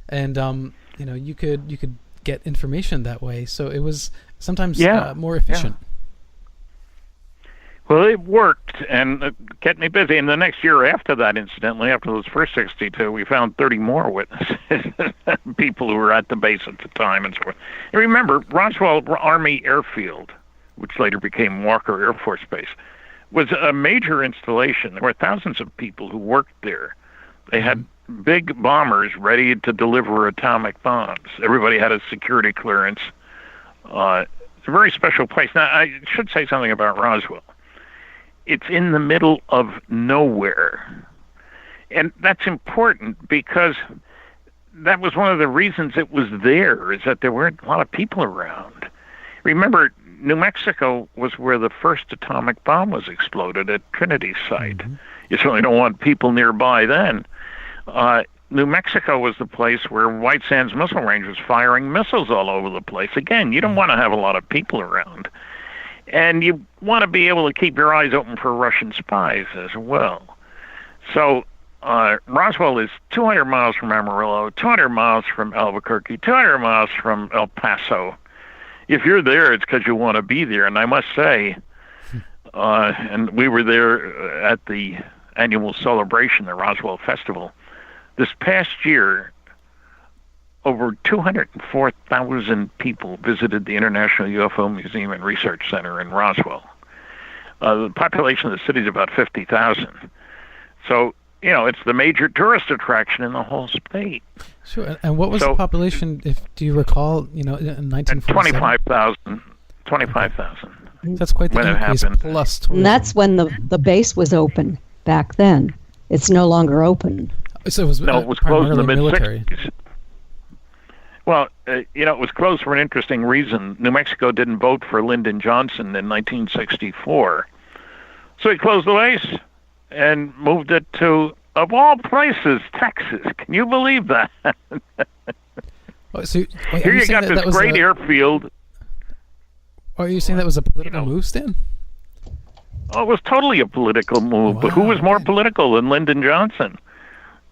S1: And, you could get information that way. So it was sometimes more efficient.
S4: Yeah. Well, it worked, and it kept me busy. And the next year after that, incidentally, after those first 62, we found 30 more witnesses, people who were at the base at the time and so forth. And remember, Roswell Army Airfield, which later became Walker Air Force Base, was a major installation. There were thousands of people who worked there. They had big bombers ready to deliver atomic bombs. Everybody had a security clearance. It's a very special place. Now, I should say something about Roswell. It's in the middle of nowhere. And that's important because that was one of the reasons it was there, is that there weren't a lot of people around. Remember, New Mexico was where the first atomic bomb was exploded at Trinity site. You certainly don't want people nearby then. New Mexico was the place where White Sands Missile Range was firing missiles all over the place. Again, you don't want to have a lot of people around. And you want to be able to keep your eyes open for Russian spies as well. So Roswell is 200 miles from Amarillo, 200 miles from Albuquerque, 200 miles from El Paso. If you're there, it's because you want to be there. And I must say, and we were there at the annual celebration, the Roswell Festival. This past year, over 204,000 people visited the International UFO Museum and Research Center in Roswell. The population of the city is about 50,000. So, it's the major tourist attraction in the whole state.
S1: Sure. And what was the population, do you recall, in 1947?
S4: 25,000.
S1: That's quite the increase, plus tourism.
S3: And that's when the base was open back then. It's no longer open.
S1: So it was
S4: closed in the
S1: military.
S4: mid-60s. Well, it was closed for an interesting reason. New Mexico didn't vote for Lyndon Johnson in 1964. So he closed the base and moved it to, of all places, Texas. Can you believe that? Here you got this great airfield.
S1: Are you saying that was a political move, Stan?
S4: Oh, it was totally a political move. Wow, but who was more political than Lyndon Johnson?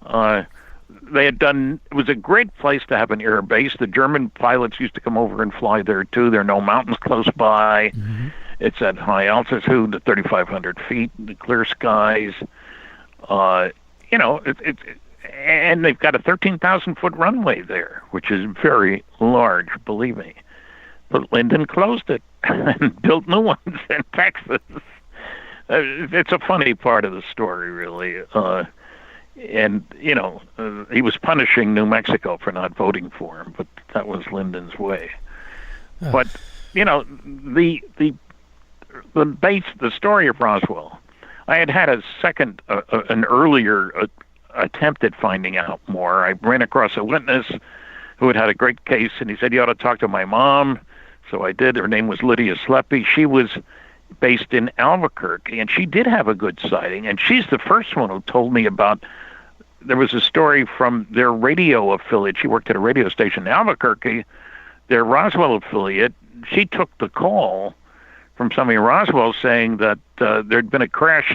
S4: It was a great place to have an air base. The German pilots used to come over and fly there too. There are no mountains close by. Mm-hmm. It's at high altitude, at 3,500 feet, the clear skies. And they've got a 13,000-foot runway there, which is very large, believe me. But Lyndon closed it and built new ones in Texas. It's a funny part of the story, really. He was punishing New Mexico for not voting for him, but that was Lyndon's way. But, the story of Roswell, I had an earlier attempt at finding out more. I ran across a witness who had a great case, and he said, you ought to talk to my mom. So I did. Her name was Lydia Sleppy. She was based in Albuquerque, and she did have a good sighting, and she's the first one who told me about, there was a story from their radio affiliate. She worked at a radio station in Albuquerque, their Roswell affiliate. She took the call from somebody in Roswell saying that there'd been a crash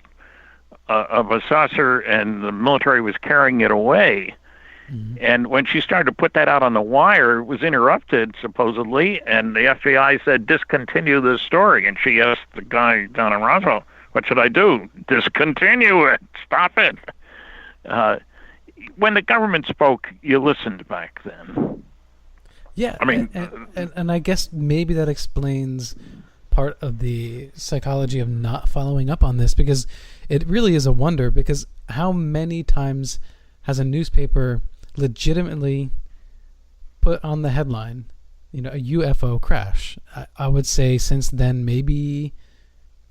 S4: of a saucer and the military was carrying it away. Mm-hmm. And when she started to put that out on the wire, it was interrupted, supposedly, and the FBI said, discontinue this story. And she asked the guy down in Roswell, what should I do? Discontinue it. Stop it. When the government spoke, you listened back then.
S1: Yeah, I mean, and I guess maybe that explains part of the psychology of not following up on this, because it really is a wonder, because how many times has a newspaper legitimately put on the headline, a UFO crash? I would say since then, maybe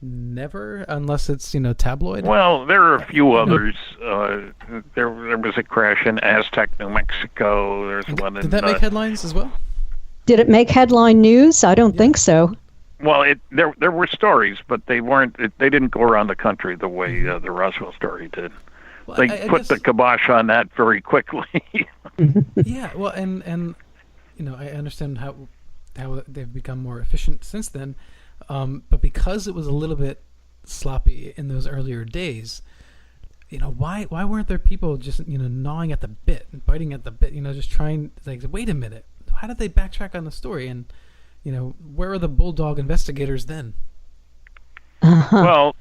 S1: never, unless it's, tabloid.
S4: Well, there are a few others. There was a crash in Aztec, New Mexico. There's one in...
S1: Did that make headlines as well?
S3: Did it make headline news? I don't think so.
S4: Well, there were stories, but they weren't. They didn't go around the country the way the Roswell story did. Well, they put the kibosh on that very quickly.
S1: Yeah, well, and I understand how they've become more efficient since then, but because it was a little bit sloppy in those earlier days, why weren't there people just gnawing at the bit and biting at the bit, just trying, like, wait a minute, how did they backtrack on the story, and where are the bulldog investigators then?
S4: Well,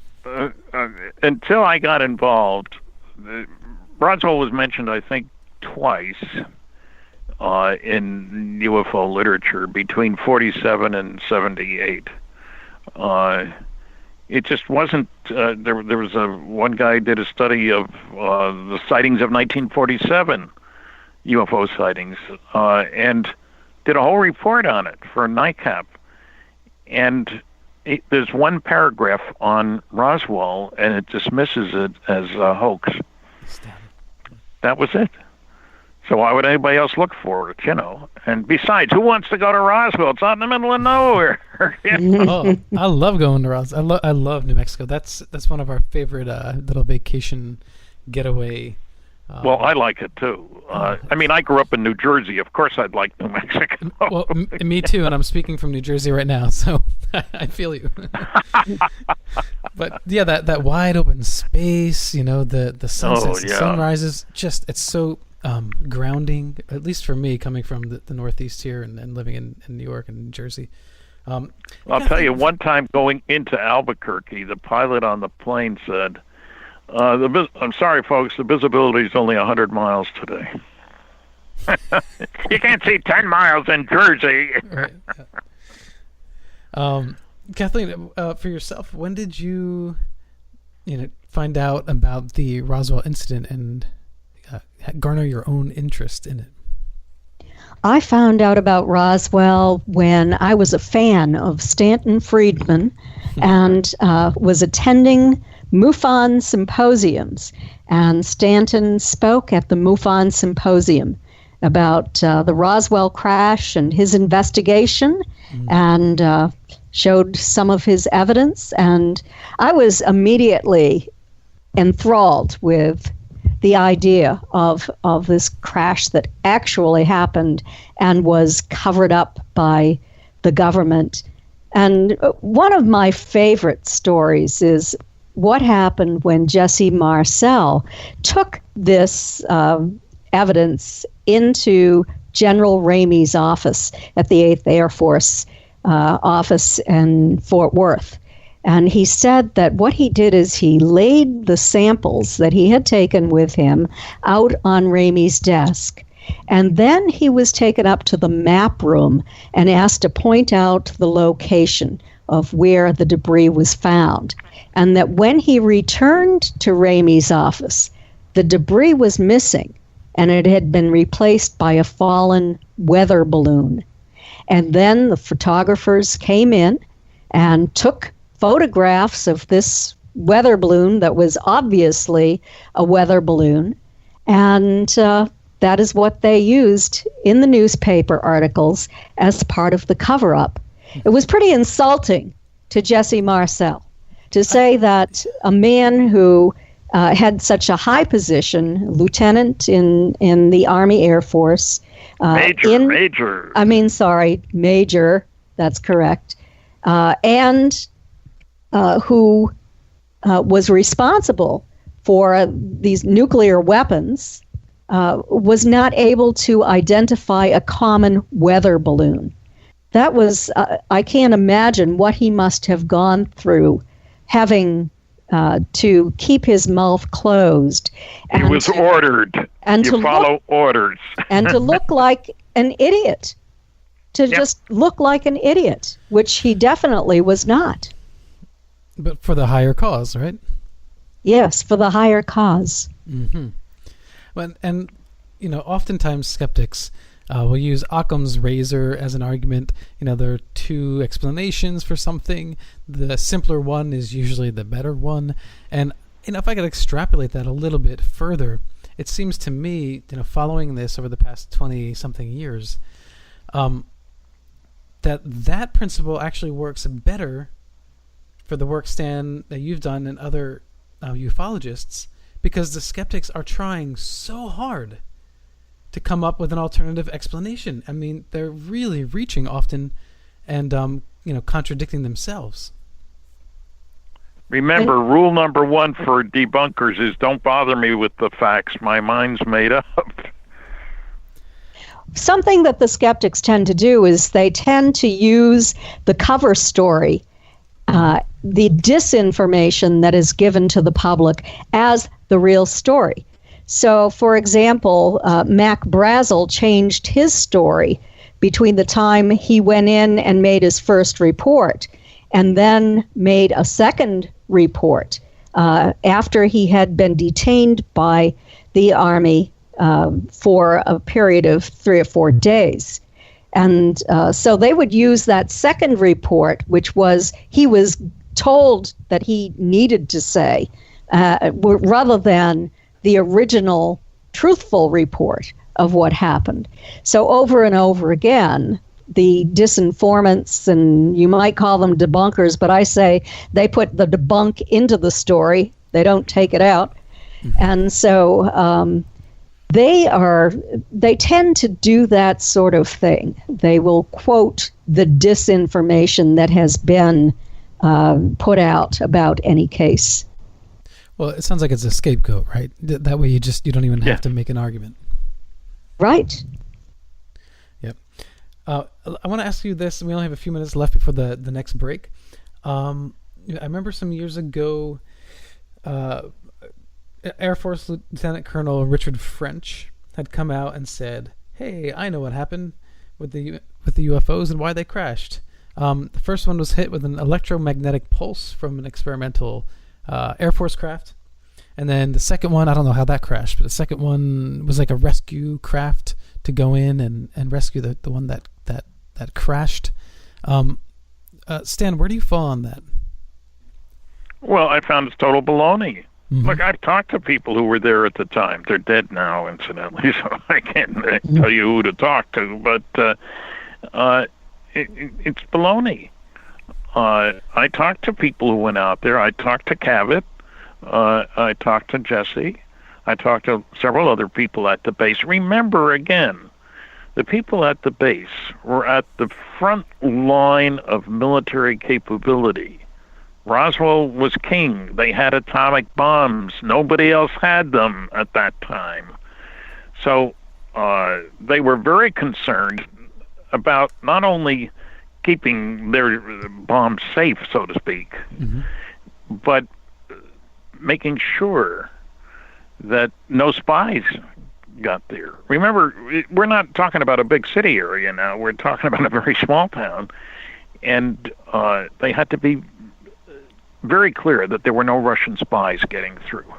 S4: until I got involved, Roswell was mentioned, I think, twice in UFO literature between 47 and 78. It just wasn't. There was one guy did a study of the sightings of 1947 UFO sightings and did a whole report on it for NICAP. And there's one paragraph on Roswell, and it dismisses it as a hoax. That was it. So why would anybody else look for it, And besides, who wants to go to Roswell? It's out in the middle of nowhere.
S1: Oh, I love going to Roswell. I love New Mexico. That's one of our favorite little vacation getaway.
S4: Well, I like it too. I grew up in New Jersey. Of course, I'd like New Mexico.
S1: Well, me too. And I'm speaking from New Jersey right now, so I feel you. But yeah, that wide open space, the sunsets, and sunrises, it's so grounding. At least for me, coming from the Northeast here and living in New York and New Jersey.
S4: I'll tell you, one time going into Albuquerque, the pilot on the plane said, I'm sorry, folks. The visibility is only 100 miles today. You can't see 10 miles in Jersey.
S1: Right. Yeah. Kathleen, for yourself, when did you find out about the Roswell incident and garner your own interest in it?
S3: I found out about Roswell when I was a fan of Stanton Friedman and was attending MUFON symposiums. And Stanton spoke at the MUFON symposium about the Roswell crash and his investigation, and showed some of his evidence. And I was immediately enthralled with the idea of this crash that actually happened and was covered up by the government. And one of my favorite stories is what happened when Jesse Marcel took this evidence into General Ramey's office at the 8th Air Force office in Fort Worth. And he said that what he did is he laid the samples that he had taken with him out on Ramey's desk. And then he was taken up to the map room and asked to point out the location of where the debris was found. And that when he returned to Ramey's office, the debris was missing, and it had been replaced by a fallen weather balloon. And then the photographers came in and took photographs of this weather balloon that was obviously a weather balloon. And that is what they used in the newspaper articles as part of the cover-up. It was pretty insulting to Jesse Marcel to say that a man who had such a high position, lieutenant in the Army Air Force. Major, that's correct. And who was responsible for these nuclear weapons, was not able to identify a common weather balloon. That was, I can't imagine what he must have gone through having to keep his mouth closed.
S4: He was ordered.
S3: And to
S4: follow orders.
S3: And to look like an idiot. Just look like an idiot, which he definitely was not.
S1: But for the higher cause, right?
S3: Yes, for the higher cause.
S1: Mm-hmm. Well, and, oftentimes skeptics will use Occam's razor as an argument. There are two explanations for something. The simpler one is usually the better one. And, if I could extrapolate that a little bit further, it seems to me, following this over the past 20-something years, that principle actually works better for the work, Stan, that you've done and other ufologists, because the skeptics are trying so hard to come up with an alternative explanation. I mean, they're really reaching often and, contradicting themselves.
S4: Remember, rule number one for debunkers is don't bother me with the facts. My mind's made up.
S3: Something that the skeptics tend to do is they tend to use the cover story, the disinformation that is given to the public, as the real story. So, for example, Mac Brazel changed his story between the time he went in and made his first report and then made a second report after he had been detained by the Army for a period of 3 or 4 days. And so they would use that second report, which was he was told that he needed to say, rather than the original truthful report of what happened. So over and over again, the disinformants, and you might call them debunkers, but I say they put the debunk into the story. They don't take it out. Mm-hmm. And so they tend to do that sort of thing. They will quote the disinformation that has been put out about any case.
S1: Well, it sounds like it's a scapegoat, right? That way you don't even have to make an argument.
S3: Right.
S1: Yep. I want to ask you this. We only have a few minutes left before the next break. I remember some years ago, Air Force Lieutenant Colonel Richard French had come out and said, "Hey, I know what happened with the UFOs and why they crashed." The first one was hit with an electromagnetic pulse from an experimental Air Force craft. And then the second one, I don't know how that crashed, but the second one was like a rescue craft to go in and rescue the one that crashed. Stan, where do you fall on that?
S4: Well, I found it's total baloney.
S1: Mm-hmm.
S4: Look, I've talked to people who were there at the time. They're dead now, incidentally, so I can't tell you who to talk to, but it's baloney. I talked to people who went out there. I talked to Cavett. I talked to Jesse. I talked to several other people at the base. Remember, again, the people at the base were at the front line of military capability. Roswell was king. They had atomic bombs. Nobody else had them at that time. So they were very concerned about not only keeping their bombs safe, so to speak, mm-hmm. but making sure that no spies got there. Remember, we're not talking about a big city area now. We're talking about a very small town. And they had to be very clear that there were no Russian spies getting through.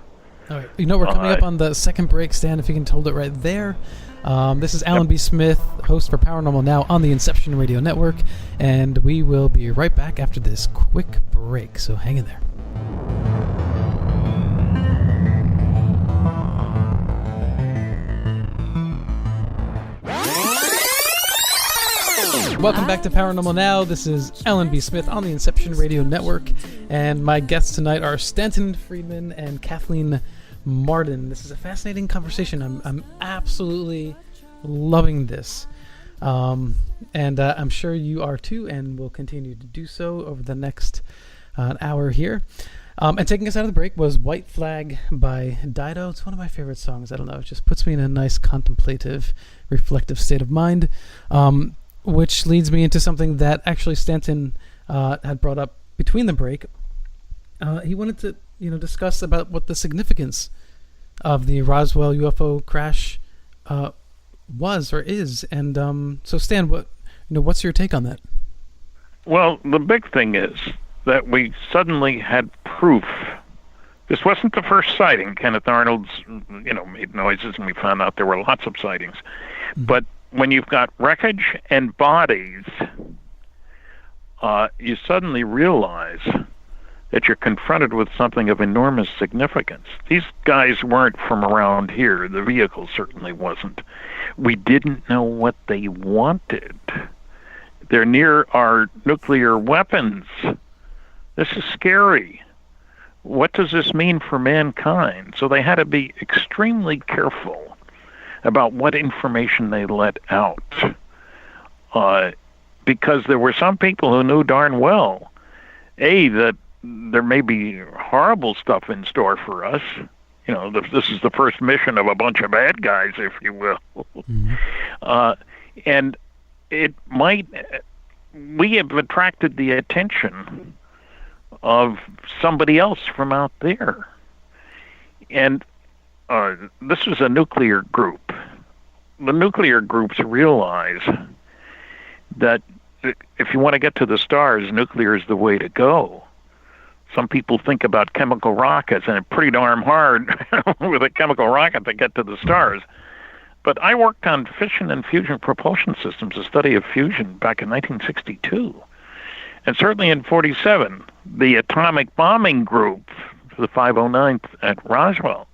S1: All right. You know, we're coming up on the second break, Stan, if you can hold it right there. This is Alan B. Smith, host for Paranormal Now on the Inception Radio Network, and we will be right back after this quick break, so hang in there. Welcome back to Paranormal Now. This is Alan B. Smith on the Inception Radio Network, and my guests tonight are Stanton Friedman and Kathleen Marden. This is a fascinating conversation. I'm absolutely loving this, and I'm sure you are too, and will continue to do so over the next hour here. And taking us out of the break was White Flag by Dido. It's one of my favorite songs. I don't know, it just puts me in a nice contemplative, reflective state of mind. Which leads me into something that actually Stanton had brought up between the break. He wanted to, discuss about what the significance of the Roswell UFO crash was or is. And so, Stan, what's your take on that?
S4: Well, the big thing is that we suddenly had proof. This wasn't the first sighting. Kenneth Arnold's, made noises, and we found out there were lots of sightings. Mm-hmm. But when you've got wreckage and bodies, you suddenly realize that you're confronted with something of enormous significance. These guys weren't from around here. The vehicle certainly wasn't. We didn't know what they wanted. They're near our nuclear weapons. This is scary. What does this mean for mankind? So they had to be extremely careful about what information they let out, because there were some people who knew darn well, that there may be horrible stuff in store for us. This is the first mission of a bunch of bad guys, if you will. Mm-hmm. And it might, we have attracted the attention of somebody else from out there. And this was a nuclear group. The nuclear groups realize that if you want to get to the stars, nuclear is the way to go. Some people think about chemical rockets, and it's pretty darn hard with a chemical rocket to get to the stars. But I worked on fission and fusion propulsion systems, a study of fusion, back in 1962. And certainly in 1947, the atomic bombing group, the 509th at Roswell,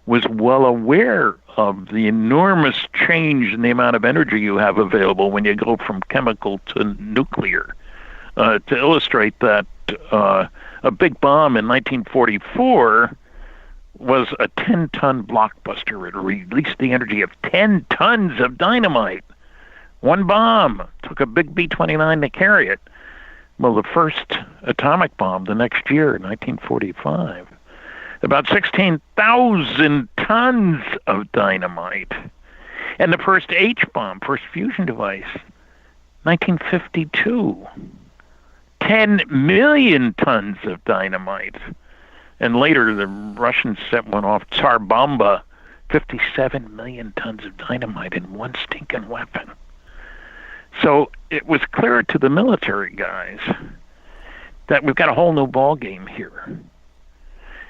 S4: was well aware of the enormous change in the amount of energy you have available when you go from chemical to nuclear. To illustrate that, a big bomb in 1944 was a 10-ton blockbuster. It released the energy of 10 tons of dynamite. One bomb took a big B-29 to carry it. Well, the first atomic bomb the next year, 1945, about 16,000 tons of dynamite. And the first H-bomb, first fusion device, 1952, 10 million tons of dynamite. And later, the Russians set one off, Tsar Bomba, 57 million tons of dynamite in one stinking weapon. So it was clear to the military guys that we've got a whole new ball game here.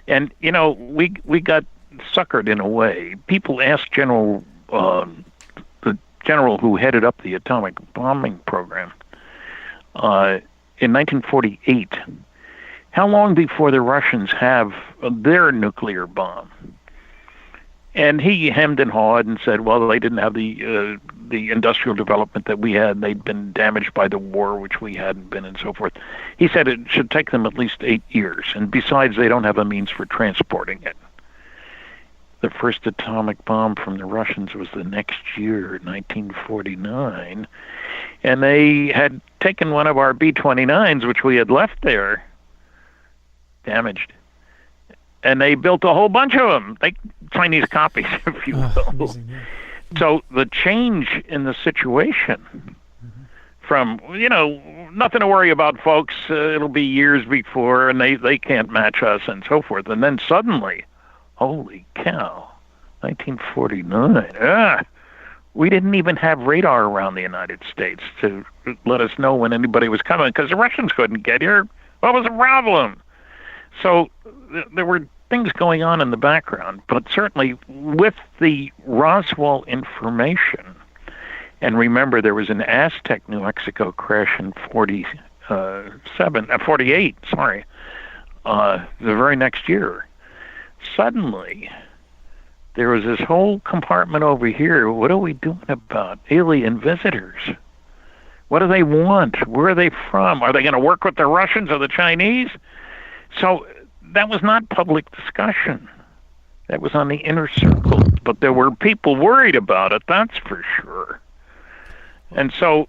S4: And, you know, we got suckered in a way. People asked the general who headed up the atomic bombing program in 1948, how long before the Russians have their nuclear bomb? And he hemmed and hawed and said, well, they didn't have the industrial development that we had. They'd been damaged by the war, which we hadn't been, and so forth. He said it should take them at least 8 years. And besides, they don't have a means for transporting it. The first atomic bomb from the Russians was the next year, 1949. And they had taken one of our B-29s, which we had left there, damaged. And they built a whole bunch of them, like Chinese copies, if you will.
S1: Amazing, yeah.
S4: So the change in the situation from, you know, nothing to worry about, folks, it'll be years before, and they can't match us, and so forth. And then suddenly, holy cow, 1949, we didn't even have radar around the United States to let us know when anybody was coming, because the Russians couldn't get here. What was the problem? So there were things going on in the background, but certainly with the Roswell information, and remember there was an Aztec, New Mexico crash in 48, the very next year. Suddenly, there was this whole compartment over here. What are we doing about alien visitors? What do they want? Where are they from? Are they going to work with the Russians or the Chinese? So that was not public discussion. That was on the inner circle. But there were people worried about it, that's for sure. And so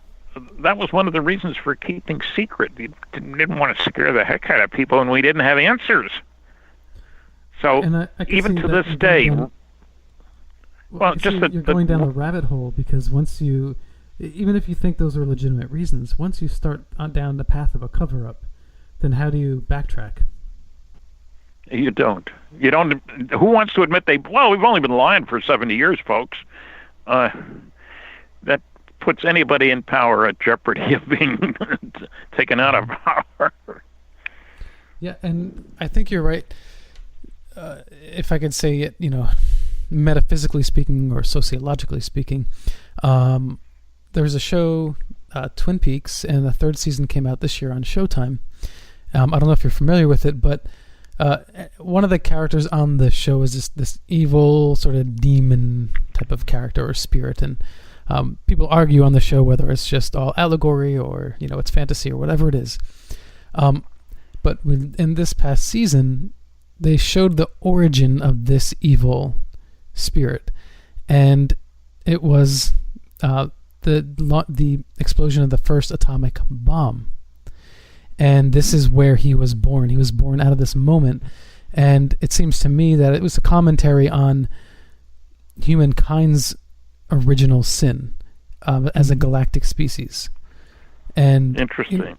S4: that was one of the reasons for keeping secret. You didn't want to scare the heck out of people, and we didn't have answers. So
S1: I
S4: even to this day...
S1: You're going down a rabbit hole, because once you... Even if you think those are legitimate reasons, once you start down the path of a cover-up, then how do you backtrack?
S4: You don't. Who wants to admit we've only been lying for 70 years, folks. That puts anybody in power at jeopardy of being taken out of power.
S1: Yeah, and I think you're right. If I could say it, metaphysically speaking or sociologically speaking, there's a show, Twin Peaks, and the third season came out this year on Showtime. I don't know if you're familiar with it, but one of the characters on the show is this evil sort of demon type of character or spirit, and people argue on the show whether it's just all allegory or it's fantasy or whatever it is. But in this past season, they showed the origin of this evil spirit, and it was the explosion of the first atomic bomb. And this is where he was born. He was born out of this moment. And it seems to me that it was a commentary on humankind's original sin as a galactic species. And
S4: interesting.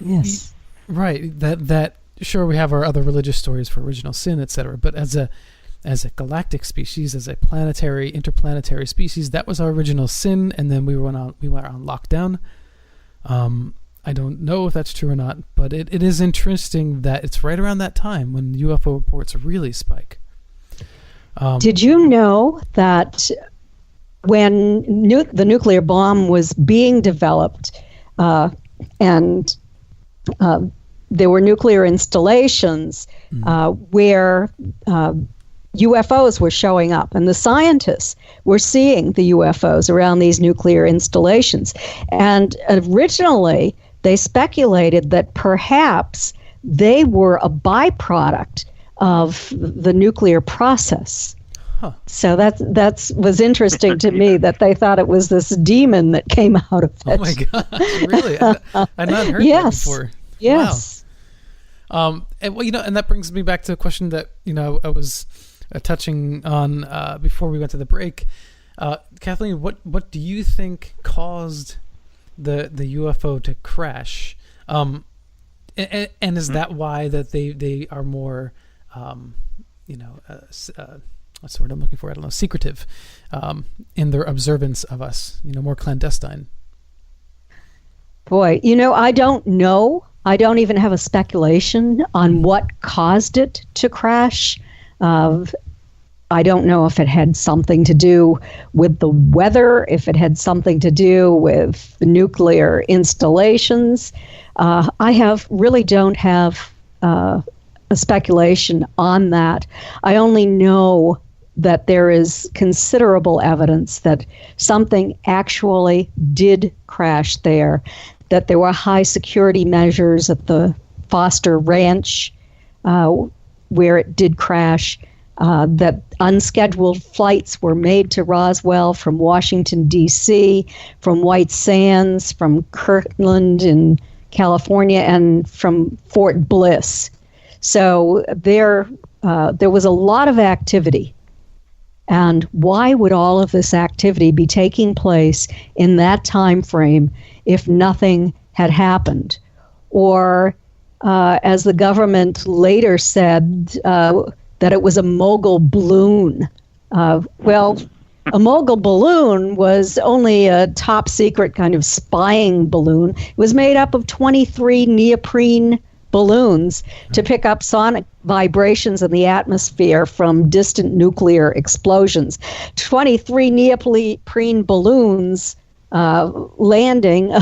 S3: Yes.
S1: Right. That sure, we have our other religious stories for original sin, etc. But as a galactic species, as a interplanetary species, that was our original sin. And then we were on lockdown. I don't know if that's true or not, but it is interesting that it's right around that time when UFO reports really spike.
S3: Did you know that when the nuclear bomb was being developed and there were nuclear installations where UFOs were showing up, and the scientists were seeing the UFOs around these nuclear installations. And originally, they speculated that perhaps they were a byproduct of the nuclear process.
S1: Huh.
S3: So that was interesting to me, that they thought it was this demon that came out of it.
S1: Oh my God! Really? I'd not heard that before.
S3: Yes.
S1: Wow. And that brings me back to a question that I was touching on before we went to the break. Kathleen, what do you think caused the UFO to crash? And is that why that they are more what's the word I'm looking for? I don't know, secretive in their observance of us, more clandestine.
S3: Boy, I don't know. I don't even have a speculation on what caused it to crash. I don't know if it had something to do with the weather, if it had something to do with nuclear installations. I really don't have a speculation on that. I only know that there is considerable evidence that something actually did crash there, that there were high security measures at the Foster Ranch where it did crash, that unscheduled flights were made to Roswell from Washington, D.C., from White Sands, from Kirtland in California, and from Fort Bliss. So there was a lot of activity. And why would all of this activity be taking place in that time frame if nothing had happened? Or, as the government later said, that it was a mogul balloon. Well, a mogul balloon was only a top secret kind of spying balloon. It was made up of 23 neoprene balloons to pick up sonic vibrations in the atmosphere from distant nuclear explosions. 23 neoprene balloons landing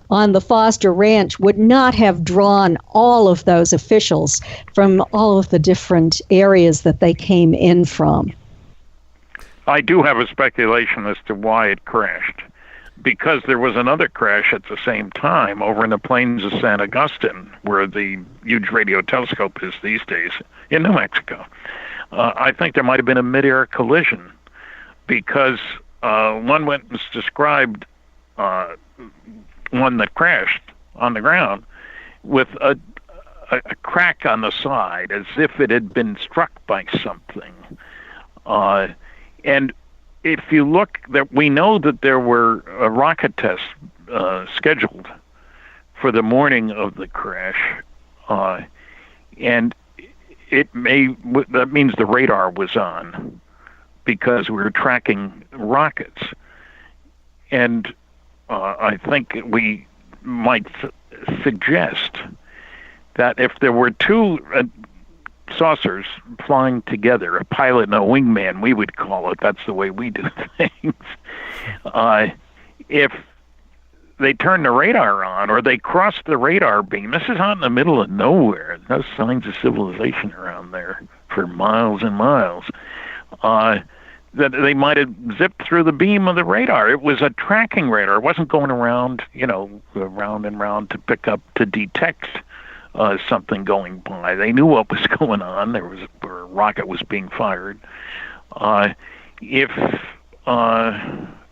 S3: on the Foster Ranch would not have drawn all of those officials from all of the different areas that they came in from.
S4: I do have a speculation as to why it crashed. Because there was another crash at the same time over in the plains of San Agustin, where the huge radio telescope is these days, in New Mexico. I think there might have been a mid-air collision because one witness described one that crashed on the ground with a crack on the side as if it had been struck by something. And if you look, that we know that there were rocket tests scheduled for the morning of the crash, and that means the radar was on because we were tracking rockets. And I think we might suggest that if there were two saucers flying together, a pilot and a wingman, we would call it. That's the way we do things. If they turn the radar on or they cross the radar beam, this is out in the middle of nowhere. No signs of civilization around there for miles and miles. That they might have zipped through the beam of the radar. It was a tracking radar. It wasn't going around, round and round to detect something going by. They knew what was going on. There was a rocket was being fired. If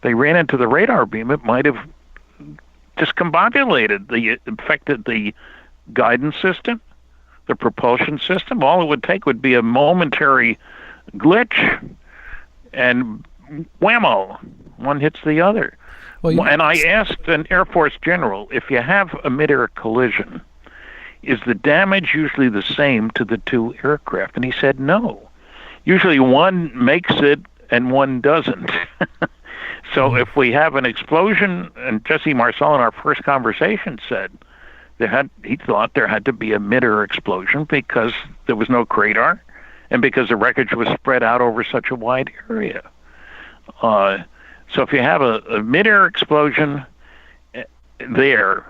S4: they ran into the radar beam, it might have discombobulated, affected the guidance system, the propulsion system. All it would take would be a momentary glitch, and whammo, one hits the other. And I asked an Air Force general, if you have a mid-air collision, is the damage usually the same to the two aircraft? And he said no. Usually one makes it and one doesn't. So if we have an explosion, and Jesse Marcel in our first conversation said he thought there had to be a mid-air explosion because there was no crater and because the wreckage was spread out over such a wide area. So if you have a mid-air explosion there,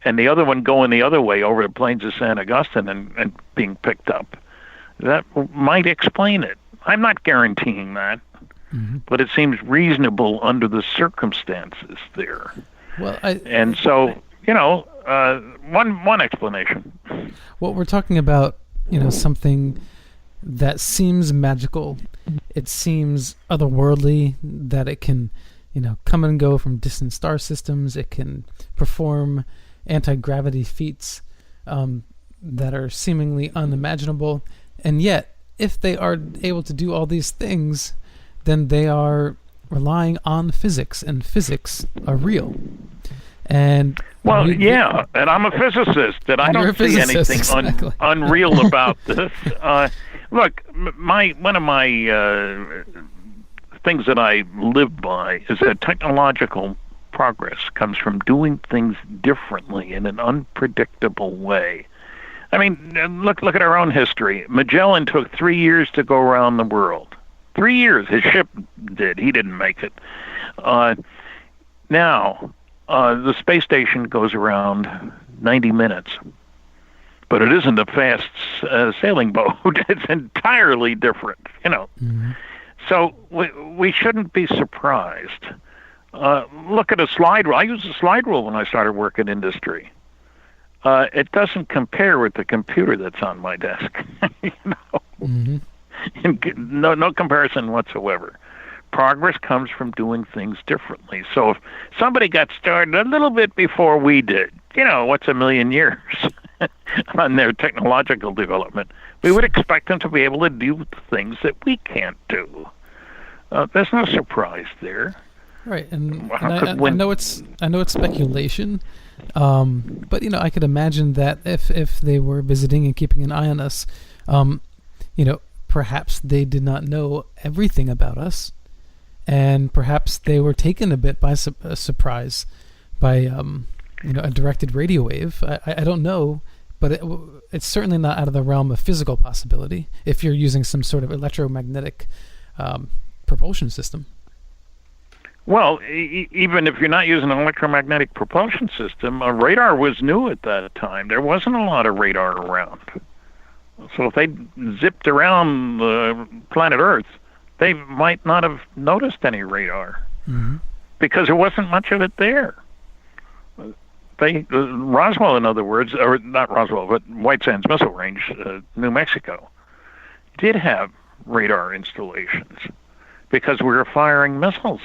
S4: and the other one going the other way over the plains of San Agustin and being picked up, that might explain it. I'm not guaranteeing that, but it seems reasonable under the circumstances there.
S1: Well,
S4: one explanation.
S1: Well, we're talking about, something that seems magical. It seems otherworldly, that it can, come and go from distant star systems. It can perform anti-gravity feats that are seemingly unimaginable. And yet, if they are able to do all these things, then they are relying on physics, and physics are real. And
S4: and I'm a physicist, and I don't see anything unreal about this. Look, one of my things that I live by is that technological progress comes from doing things differently in an unpredictable way. I mean, look at our own history. Magellan took 3 years to go around the world. 3 years. His ship did. He didn't make it. Now, the space station goes around 90 minutes. But it isn't a fast sailing boat. It's entirely different, Mm-hmm. So we shouldn't be surprised. Look at a slide rule. I used a slide rule when I started working in industry. It doesn't compare with the computer that's on my desk.
S1: Mm-hmm.
S4: No comparison whatsoever. Progress comes from doing things differently. So if somebody got started a little bit before we did, what's a million years on their technological development, we would expect them to be able to do things that we can't do. There's no surprise there.
S1: Right, and I know it's speculation, but I could imagine that if they were visiting and keeping an eye on us, perhaps they did not know everything about us, and perhaps they were taken a bit by surprise by a directed radio wave. I don't know, but it's certainly not out of the realm of physical possibility if you're using some sort of electromagnetic propulsion system.
S4: Well, even if you're not using an electromagnetic propulsion system, radar was new at that time. There wasn't a lot of radar around. So if they zipped around the planet Earth, they might not have noticed any radar,
S1: mm-hmm.
S4: because there wasn't much of it there. Roswell, in other words, or not Roswell, but White Sands Missile Range, New Mexico, did have radar installations because we were firing missiles.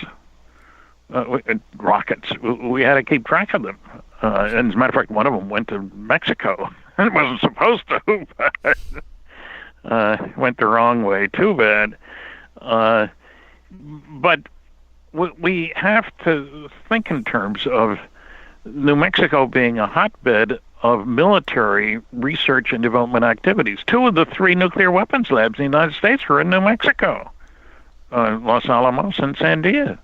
S4: Rockets. We had to keep track of them. And as a matter of fact, one of them went to Mexico. It wasn't supposed to, but went the wrong way. Too bad. But we have to think in terms of New Mexico being a hotbed of military research and development activities. 2 of the 3 nuclear weapons labs in the United States are in New Mexico, Los Alamos and Sandia.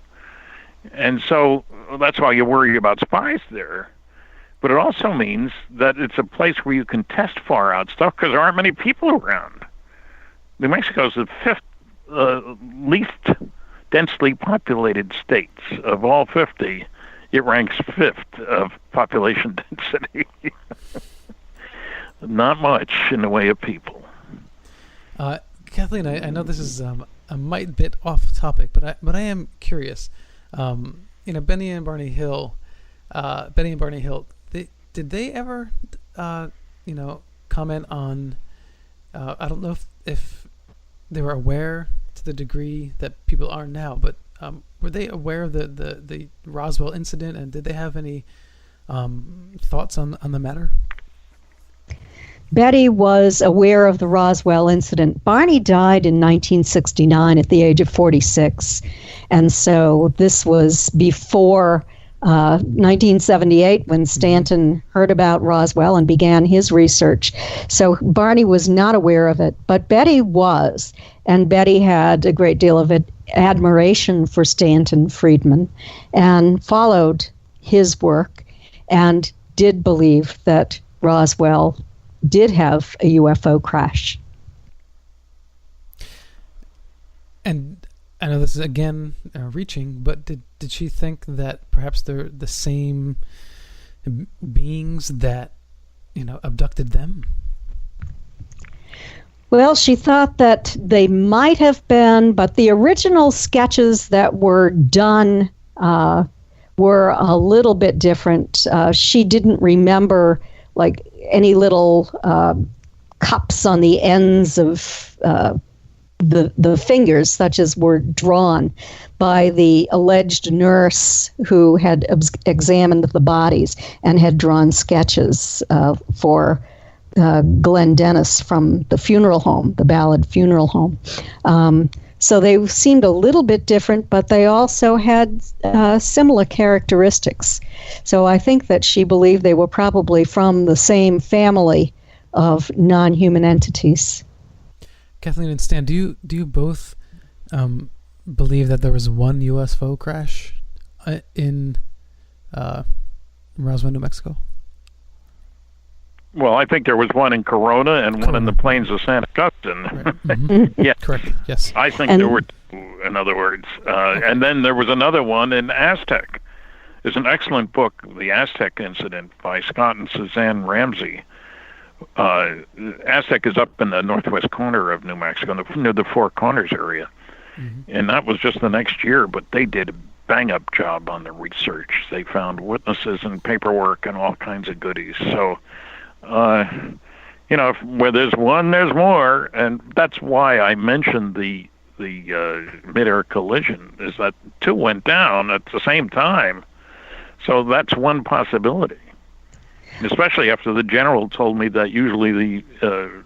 S4: And so that's why you worry about spies there. But it also means that it's a place where you can test far out stuff because there aren't many people around. New Mexico is the 5th least densely populated states of all 50. It ranks 5th of population density. Not much in the way of people.
S1: Kathleen, I know this is a mite bit off topic, but I am curious. Benny and Barney Hill, did they ever, comment on? I don't know if they were aware to the degree that people are now, but were they aware of the Roswell incident, and did they have any thoughts on the matter?
S3: Betty was aware of the Roswell incident. Barney died in 1969 at the age of 46. And so this was before 1978 when Stanton heard about Roswell and began his research. So Barney was not aware of it, but Betty was. And Betty had a great deal of admiration for Stanton Friedman and followed his work and did believe that Roswell did have a UFO crash.
S1: And I know this is again reaching, but did she think that perhaps they're the same beings that abducted them?
S3: Well, she thought that they might have been, but the original sketches that were done were a little bit different. She didn't remember like any little cups on the ends of the fingers, such as were drawn by the alleged nurse who had examined the bodies and had drawn sketches for Glenn Dennis from the funeral home, the Ballard Funeral Home. So they seemed a little bit different, but they also had similar characteristics. So I think that she believed they were probably from the same family of non-human entities.
S1: Kathleen and Stan, do you both believe that there was one UFO crash in Roswell, New Mexico?
S4: Well, I think there was one in Corona and one in the plains of San Augustine.
S1: Right. Mm-hmm.
S4: Yeah,
S1: correct. Yes,
S4: I think there were two, in other words. And then there was another one in Aztec. There's an excellent book, The Aztec Incident, by Scott and Suzanne Ramsey. Aztec is up in the northwest corner of New Mexico, near the Four Corners area. Mm-hmm. And that was just the next year, but they did a bang-up job on the research. They found witnesses and paperwork and all kinds of goodies. So, where there's one, there's more. And that's why I mentioned the mid-air collision, is that two went down at the same time. So that's one possibility. Especially after the general told me that usually the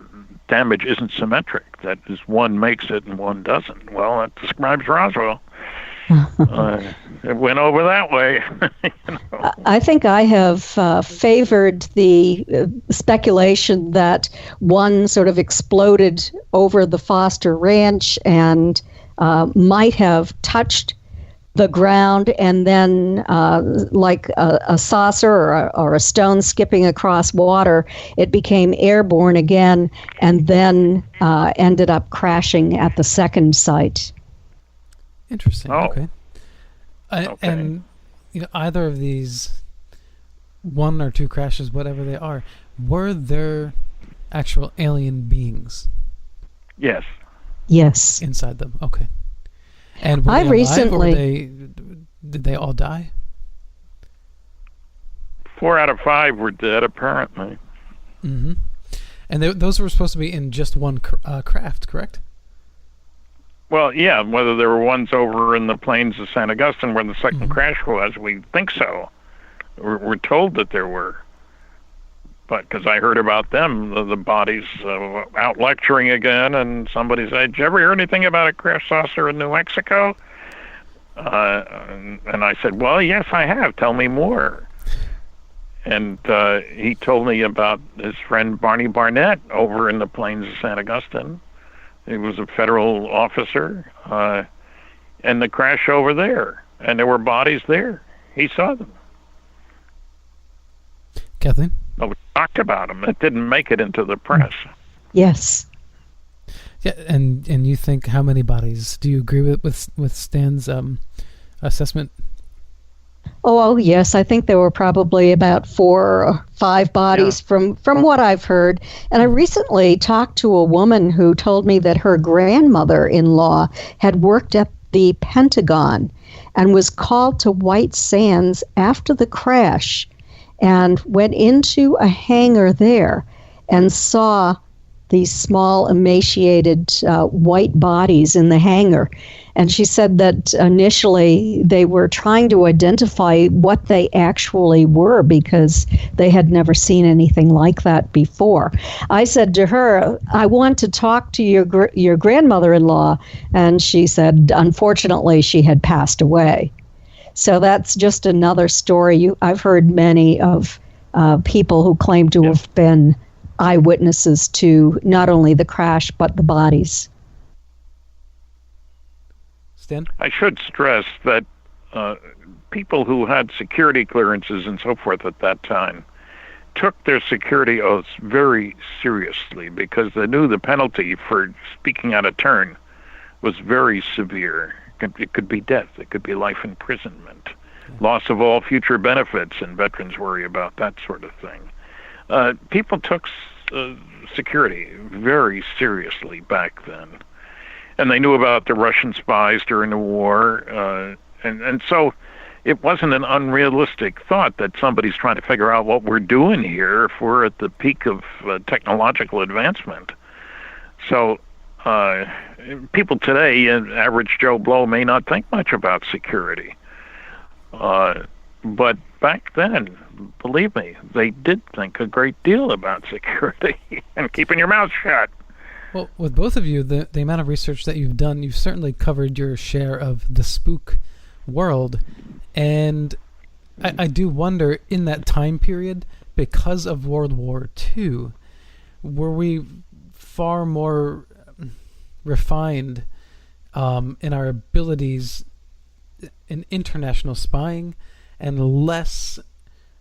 S4: damage isn't symmetric. That is, one makes it and one doesn't. Well, that describes Roswell. It went over that way.
S3: I think I have favored the speculation that one sort of exploded over the Foster Ranch and might have touched the ground, and then like a saucer or a stone skipping across water, it became airborne again and then ended up crashing at the second site.
S1: Interesting.
S4: Oh.
S1: Okay. And either of these, one or two crashes, whatever they are, were there actual alien beings?
S4: Yes.
S3: Yes.
S1: Inside them. Okay. And were
S3: I
S1: they
S3: recently
S1: alive, or did they all die?
S4: 4 out of 5 were dead, apparently.
S1: Mm-hmm. And those were supposed to be in just one craft, correct?
S4: Well, yeah, whether there were ones over in the plains of San Augustine where the second crash was, we think so. We're told that there were. But because I heard about them, the bodies out lecturing again, and somebody said, "Did you ever hear anything about a crash saucer in New Mexico?" And I said, "Well, yes, I have. Tell me more." And he told me about his friend Barney Barnett over in the plains of San Augustine. He was a federal officer, and the crash over there, and there were bodies there. He saw them.
S1: Kathleen?
S4: Nobody talked about them. It didn't make it into the press.
S3: Yes.
S1: Yeah, and you think how many bodies? Do you agree with Stan's assessment?
S3: Oh, yes. I think there were probably about 4 or 5 bodies from what I've heard. And I recently talked to a woman who told me that her grandmother-in-law had worked at the Pentagon and was called to White Sands after the crash and went into a hangar there and saw these small, emaciated white bodies in the hangar. And she said that initially they were trying to identify what they actually were because they had never seen anything like that before. I said to her, "I want to talk to your grandmother-in-law." And she said, unfortunately, she had passed away. So that's just another story. I've heard many of people who claim to have been eyewitnesses to not only the crash, but the bodies.
S1: Stan?
S4: I should stress that people who had security clearances and so forth at that time took their security oaths very seriously because they knew the penalty for speaking out of turn was very severe. It could be death. It could be life imprisonment, loss of all future benefits, and veterans worry about that sort of thing. People took security very seriously back then. And they knew about the Russian spies during the war. And so it wasn't an unrealistic thought that somebody's trying to figure out what we're doing here if we're at the peak of technological advancement. So people today, average Joe Blow, may not think much about security. But back then, believe me, they did think a great deal about security and keeping your mouth shut.
S1: Well, with both of you, the amount of research that you've done, you've certainly covered your share of the spook world. And I do wonder, in that time period, because of World War II, were we far more refined in our abilities in international spying, and less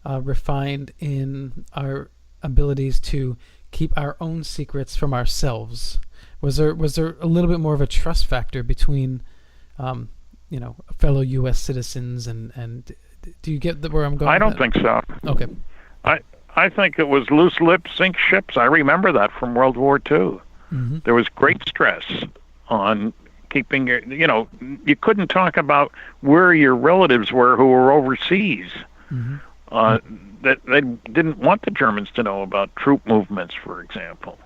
S1: refined in our abilities to keep our own secrets from ourselves? Was there a little bit more of a trust factor between fellow U.S. citizens and do you get where I'm going?
S4: I don't think so.
S1: Okay.
S4: I think it was loose lips sink ships. I remember that from World War II.
S1: Mm-hmm.
S4: There was great stress on keeping you couldn't talk about where your relatives were who were overseas.
S1: Mm-hmm.
S4: That they didn't want the Germans to know about troop movements, for example.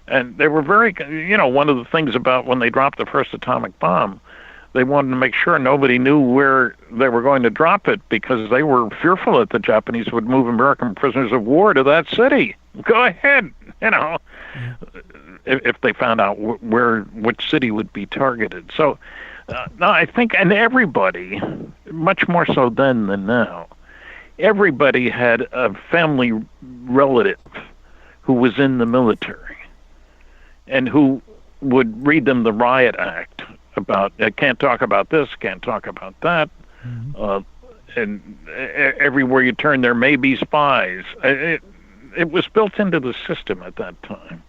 S4: And they were very, one of the things about when they dropped the first atomic bomb, they wanted to make sure nobody knew where they were going to drop it because they were fearful that the Japanese would move American prisoners of war to that city. Go ahead, if they found out which city would be targeted. So, no, I think, and everybody, much more so then than now, everybody had a family relative who was in the military and who would read them the riot act about can't talk about this, can't talk about that. Mm-hmm. And everywhere you turn, there may be spies. It was built into the system at that time,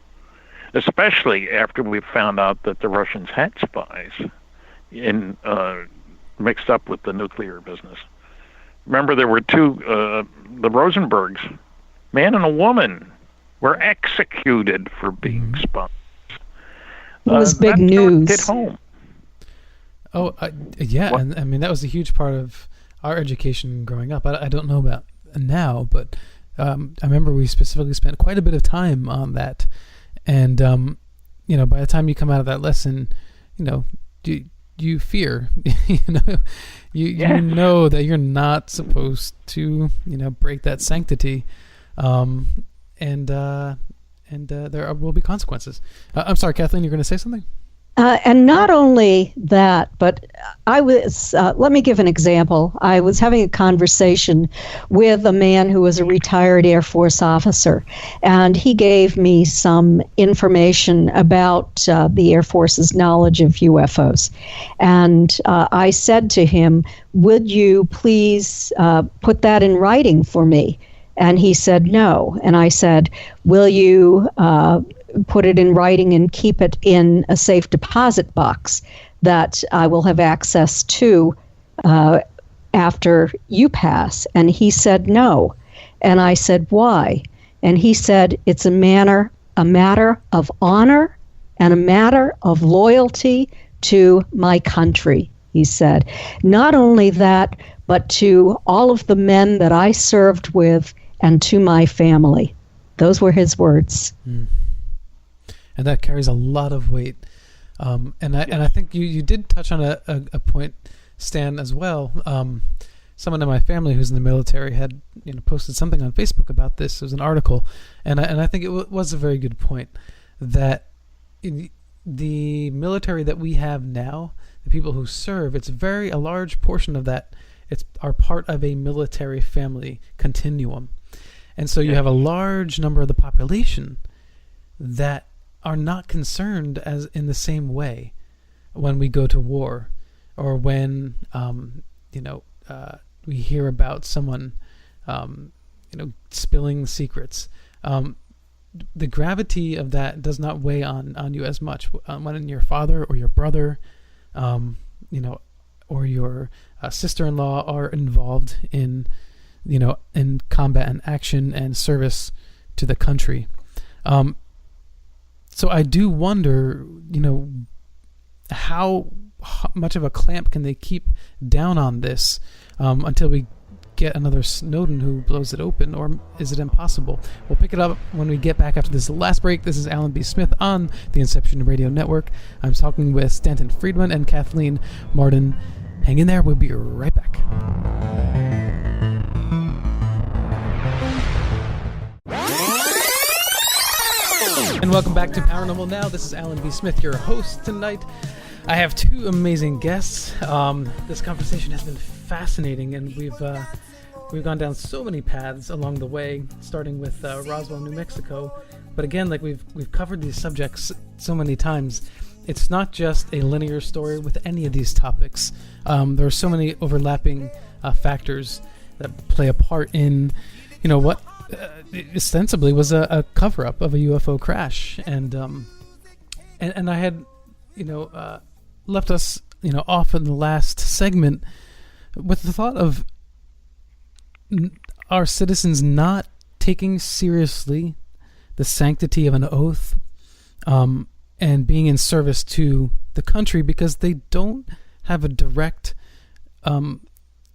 S4: especially after we found out that the Russians had spies mixed up with the nuclear business. Remember, there were two, the Rosenbergs, man and a woman, were executed for being spies.
S3: It was big news.
S4: Hit home.
S1: Oh, yeah, and I mean that was a huge part of our education growing up. I don't know about now, but I remember we specifically spent quite a bit of time on that. And by the time you come out of that lesson, you fear, you know that you're not supposed to, break that sanctity, and there will be consequences. I'm sorry, Kathleen, you're going to say something?
S3: And not only that, but I was, let me give an example. I was having a conversation with a man who was a retired Air Force officer, and he gave me some information about the Air Force's knowledge of UFOs. And I said to him, would you please put that in writing for me? And he said no. And I said, will you put it in writing and keep it in a safe deposit box that I will have access to after you pass? And he said no. And I said, why? And he said, it's a matter of honor and a matter of loyalty to my country, he said. Not only that, but to all of the men that I served with and to my family. Those were his words.
S1: Mm. And that carries a lot of weight. And I think you did touch on a point, Stan, as well. Someone in my family who's in the military had posted something on Facebook about this. It was an article, and I think it was a very good point that in the military that we have now, the people who serve, a large portion of that are part of a military family continuum. And so you have a large number of the population that are not concerned as in the same way when we go to war, or when we hear about someone spilling secrets. The gravity of that does not weigh on you as much when your father or your brother, or your sister-in-law are involved in combat and action and service to the country. So I do wonder, how much of a clamp can they keep down on this until we get another Snowden who blows it open, or is it impossible? We'll pick it up when we get back after this last break. This is Alan B. Smith on the Inception Radio Network. I'm talking with Stanton Friedman and Kathleen Marden. Hang in there. We'll be right back. And welcome back to Paranormal Now. This is Alan B. Smith, your host tonight. I have two amazing guests. This conversation has been fascinating, and we've gone down so many paths along the way, starting with Roswell, New Mexico. But again, like we've covered these subjects so many times, it's not just a linear story with any of these topics. There are so many overlapping factors that play a part in, what ostensibly was a cover-up of a UFO crash, and I had, left us, off in the last segment with the thought of our citizens not taking seriously the sanctity of an oath, and being in service to the country because they don't have a direct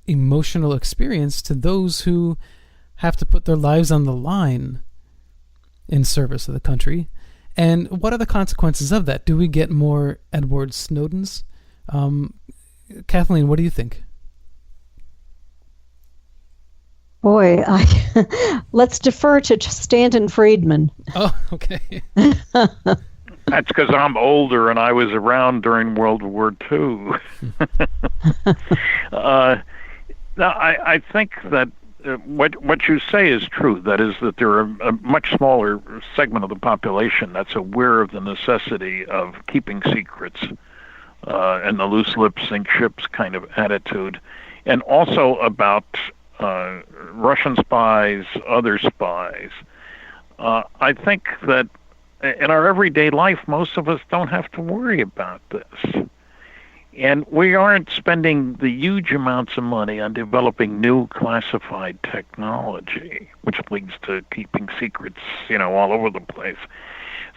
S1: emotional experience to those who have to put their lives on the line in service of the country. And what are the consequences of that? Do we get more Edward Snowdens? Kathleen, what do you think?
S3: Boy, let's defer to Stanton Friedman.
S1: Oh, okay.
S4: That's because I'm older and I was around during World War II. Now, I think that what you say is true. That is that there are a much smaller segment of the population that's aware of the necessity of keeping secrets and the loose lips sink ships kind of attitude, and also about Russian spies, other spies. I think that in our everyday life, most of us don't have to worry about this. And we aren't spending the huge amounts of money on developing new classified technology, which leads to keeping secrets, all over the place.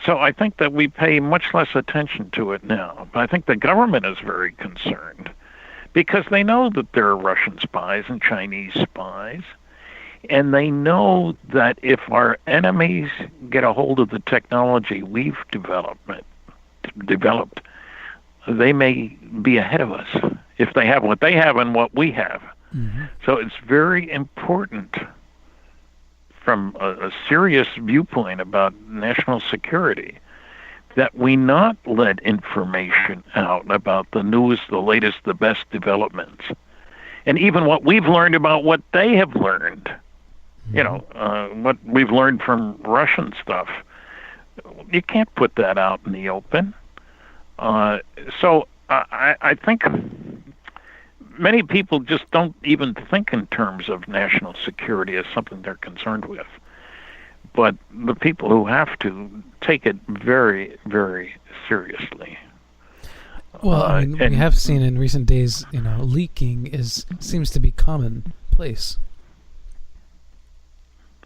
S4: So I think that we pay much less attention to it now. But I think the government is very concerned because they know that there are Russian spies and Chinese spies. And they know that if our enemies get a hold of the technology we've developed, they may be ahead of us if they have what they have and what we have. Mm-hmm. So it's very important from a serious viewpoint about national security that we not let information out about the newest, the latest, the best developments. And even what we've learned about what they have learned, what we've learned from Russian stuff, you can't put that out in the open. So I think many people just don't even think in terms of national security as something they're concerned with. But the people who have to take it very, very seriously.
S1: Well, we have seen in recent days, leaking seems to be commonplace.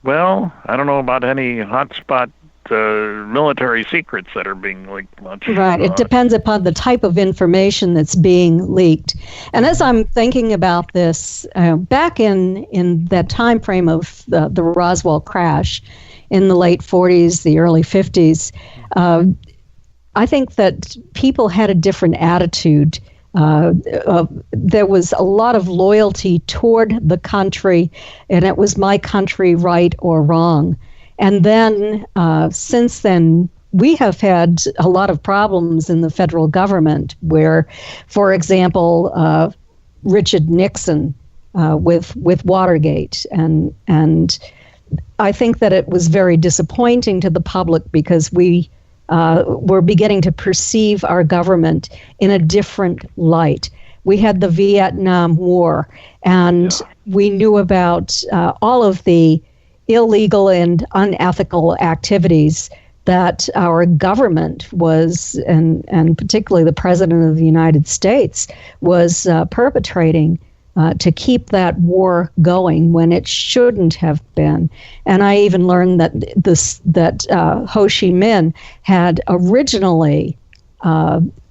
S4: Well, I don't know about any hotspot military secrets that are being leaked much.
S3: Right. It depends upon the type of information that's being leaked. And as I'm thinking about this, back in that time frame of the Roswell crash in the late 40s, the early 50s, I think that people had a different attitude. There was a lot of loyalty toward the country, and it was my country, right or wrong. And then since then, we have had a lot of problems in the federal government where, for example, Richard Nixon with Watergate. And I think that it was very disappointing to the public because we were beginning to perceive our government in a different light. We had the Vietnam War, and we knew about all of the illegal and unethical activities that our government was, and particularly the President of the United States, was perpetrating to keep that war going when it shouldn't have been. And I even learned that Ho Chi Minh had originally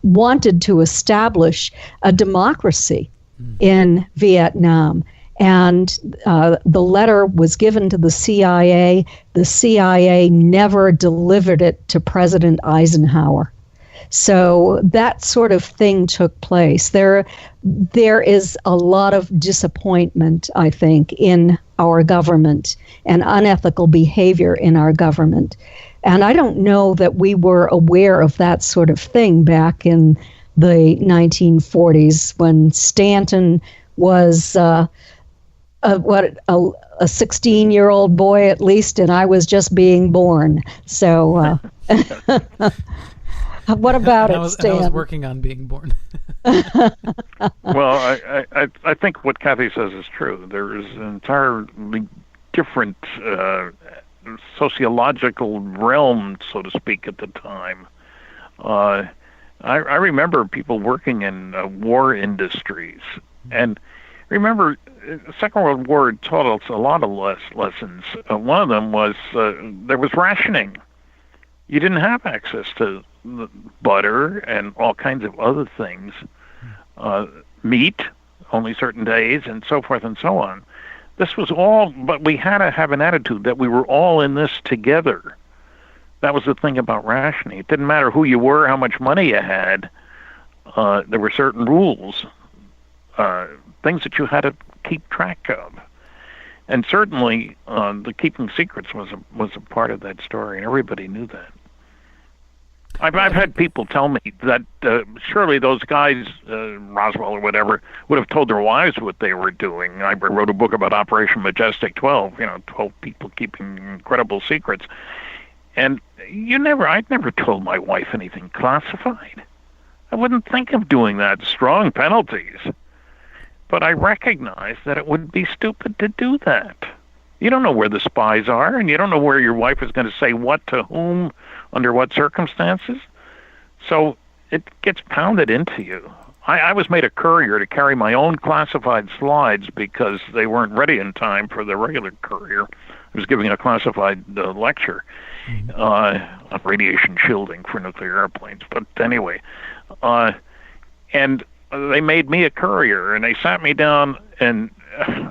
S3: wanted to establish a democracy in Vietnam. And the letter was given to the CIA. The CIA never delivered it to President Eisenhower. So that sort of thing took place. There is a lot of disappointment, I think, in our government and unethical behavior in our government. And I don't know that we were aware of that sort of thing back in the 1940s when Stanton was a 16-year-old boy at least, and I was just being born. So What about
S1: and
S3: it,
S1: I
S3: Stan?
S1: was working on being born.
S4: Well, I think what Kathy says is true. There is an entirely different sociological realm, so to speak, at the time. I remember people working in war industries, and remember, the Second World War taught us a lot of lessons. One of them was there was rationing. You didn't have access to butter and all kinds of other things, meat, only certain days, and so forth and so on. This was all, but we had to have an attitude that we were all in this together. That was the thing about rationing. It didn't matter who you were, how much money you had. There were certain rules, things that you had to keep track of. And certainly, the keeping secrets was a part of that story, and everybody knew that. I've had people tell me that surely those guys, Roswell or whatever, would have told their wives what they were doing. I wrote a book about Operation Majestic 12, 12 people keeping incredible secrets. And I'd never told my wife anything classified. I wouldn't think of doing that, strong penalties. But I recognize that it would be stupid to do that. You don't know where the spies are, and you don't know where your wife is going to say what to whom, under what circumstances. So it gets pounded into you. I was made a courier to carry my own classified slides because they weren't ready in time for the regular courier. I was giving a classified lecture on radiation shielding for nuclear airplanes. But anyway, and they made me a courier, and they sat me down, and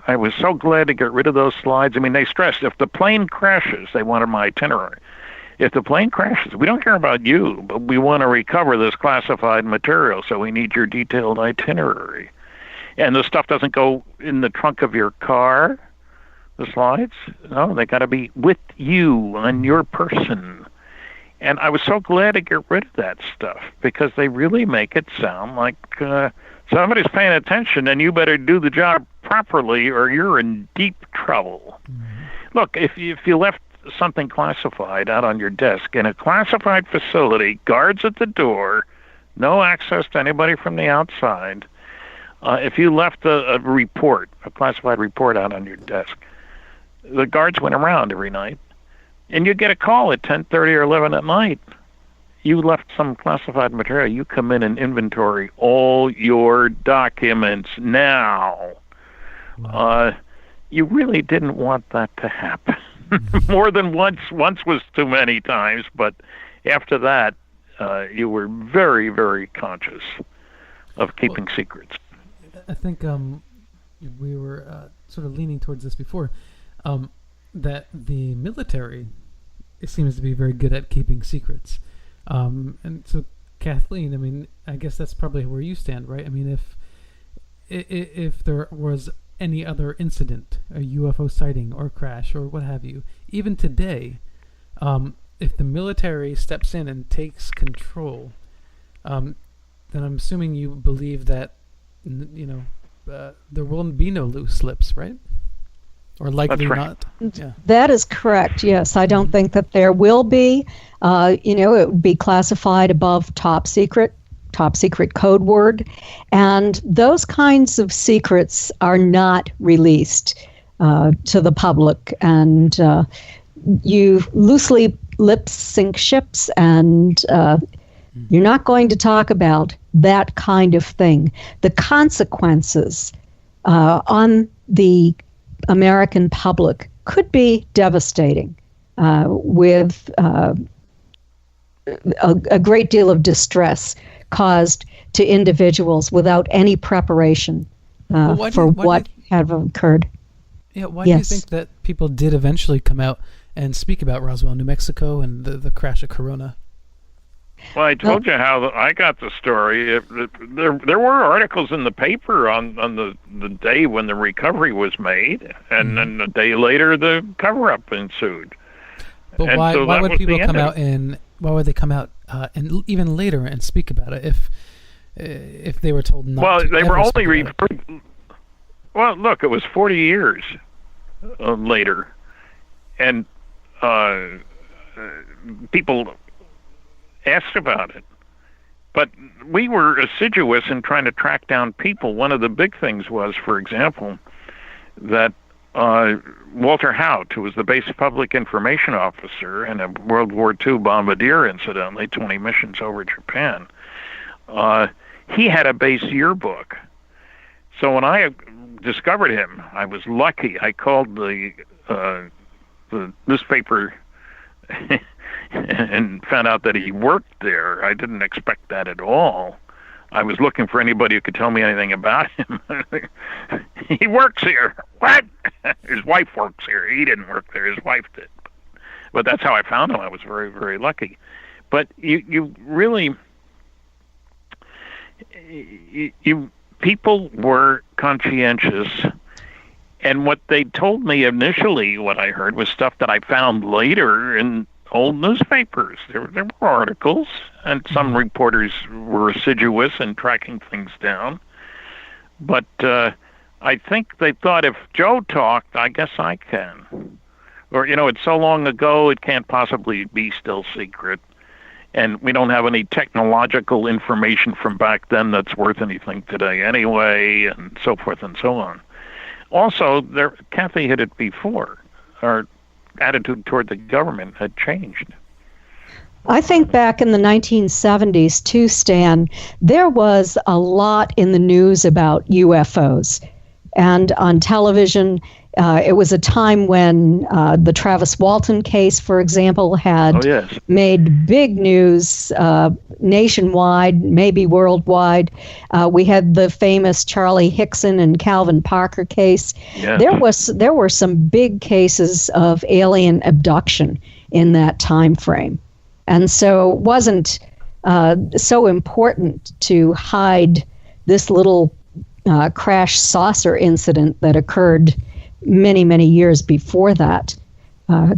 S4: I was so glad to get rid of those slides. I mean, they stressed if the plane crashes, they wanted my itinerary. If the plane crashes, we don't care about you, but we want to recover this classified material, so we need your detailed itinerary. And the stuff doesn't go in the trunk of your car, the slides. No, they got to be with you on your person. And I was so glad to get rid of that stuff, because they really make it sound like somebody's paying attention, and you better do the job properly or you're in deep trouble. Mm-hmm. Look, if you left something classified out on your desk in a classified facility, guards at the door, no access to anybody from the outside, if you left a classified report out on your desk, the guards went around every night, and you get a call at 10:30 or 11 at night. You left some classified material. You come in and inventory all your documents now. Wow. You really didn't want that to happen. More than once. Once was too many times, but after that, you were very, very conscious of keeping secrets.
S1: I think we were sort of leaning towards this before, that the military, it seems to be very good at keeping secrets. And so, Kathleen, I mean, I guess that's probably where you stand, right? I mean, if there was any other incident, a UFO sighting or crash or what have you, even today, if the military steps in and takes control, then I'm assuming you believe that, there will be no loose lips, right? Or likely not. Yeah.
S3: That is correct. Yes, I don't think that there will be. It would be classified above top secret code word, and those kinds of secrets are not released to the public. And you loosely lip sync ships, and you're not going to talk about that kind of thing. The consequences on the American public could be devastating, with a great deal of distress caused to individuals without any preparation for what had occurred.
S1: Yeah, why do you think that people did eventually come out and speak about Roswell, New Mexico, and the crash of Corona?
S4: Well, I told you how I got the story. There were articles in the paper on the day when the recovery was made, and then a day later the cover-up ensued.
S1: But why would people come out and why would they come out and even later and speak about it if they were told not to?
S4: Well, they were only referred. Well, look, it was 40 years later, and people asked about it. But we were assiduous in trying to track down people. One of the big things was, for example, that Walter Haut, who was the base public information officer in a World War II bombardier, incidentally, 20 missions over Japan, he had a base yearbook. So when I discovered him, I was lucky. I called the newspaper and found out that he worked there. I didn't expect that at all. I was looking for anybody who could tell me anything about him. He works here. What? His wife works here. He didn't work there. His wife did. But that's how I found him. I was very, very lucky. But you really, people were conscientious. And what they told me initially, what I heard, was stuff that I found later in old newspapers. There were articles, and some reporters were assiduous in tracking things down. But I think they thought, if Joe talked, I guess I can. Or, it's so long ago, it can't possibly be still secret. And we don't have any technological information from back then that's worth anything today anyway, and so forth and so on. Also, Kathy hit it before. Our attitude toward the government had changed.
S3: I think back in the 1970s, too, Stan, there was a lot in the news about UFOs. And on television, it was a time when the Travis Walton case, for example, had made big news nationwide, maybe worldwide. We had the famous Charlie Hickson and Calvin Parker case. Yes. There were some big cases of alien abduction in that time frame. And so it wasn't so important to hide this little crash saucer incident that occurred many, many years before that,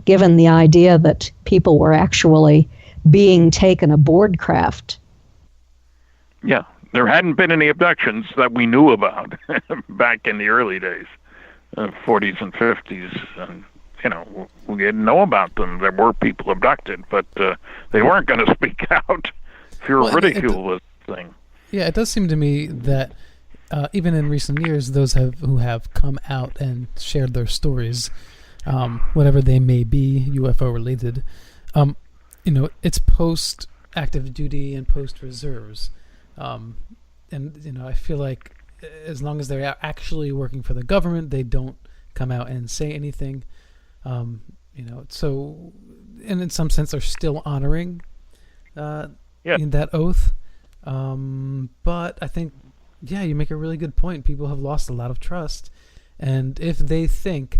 S3: given the idea that people were actually being taken aboard craft.
S4: Yeah, there hadn't been any abductions that we knew about back in the early days, 40s and 50s. And, we didn't know about them. There were people abducted, but they weren't going to speak out. Fear of ridicule was the thing.
S1: Yeah, it does seem to me that even in recent years, those who have come out and shared their stories, whatever they may be, UFO related, it's post active duty and post reserves, and I feel like as long as they're actually working for the government, they don't come out and say anything. So, and in some sense, are still honoring in that oath. But I think. Yeah, you make a really good point. People have lost a lot of trust. And if they think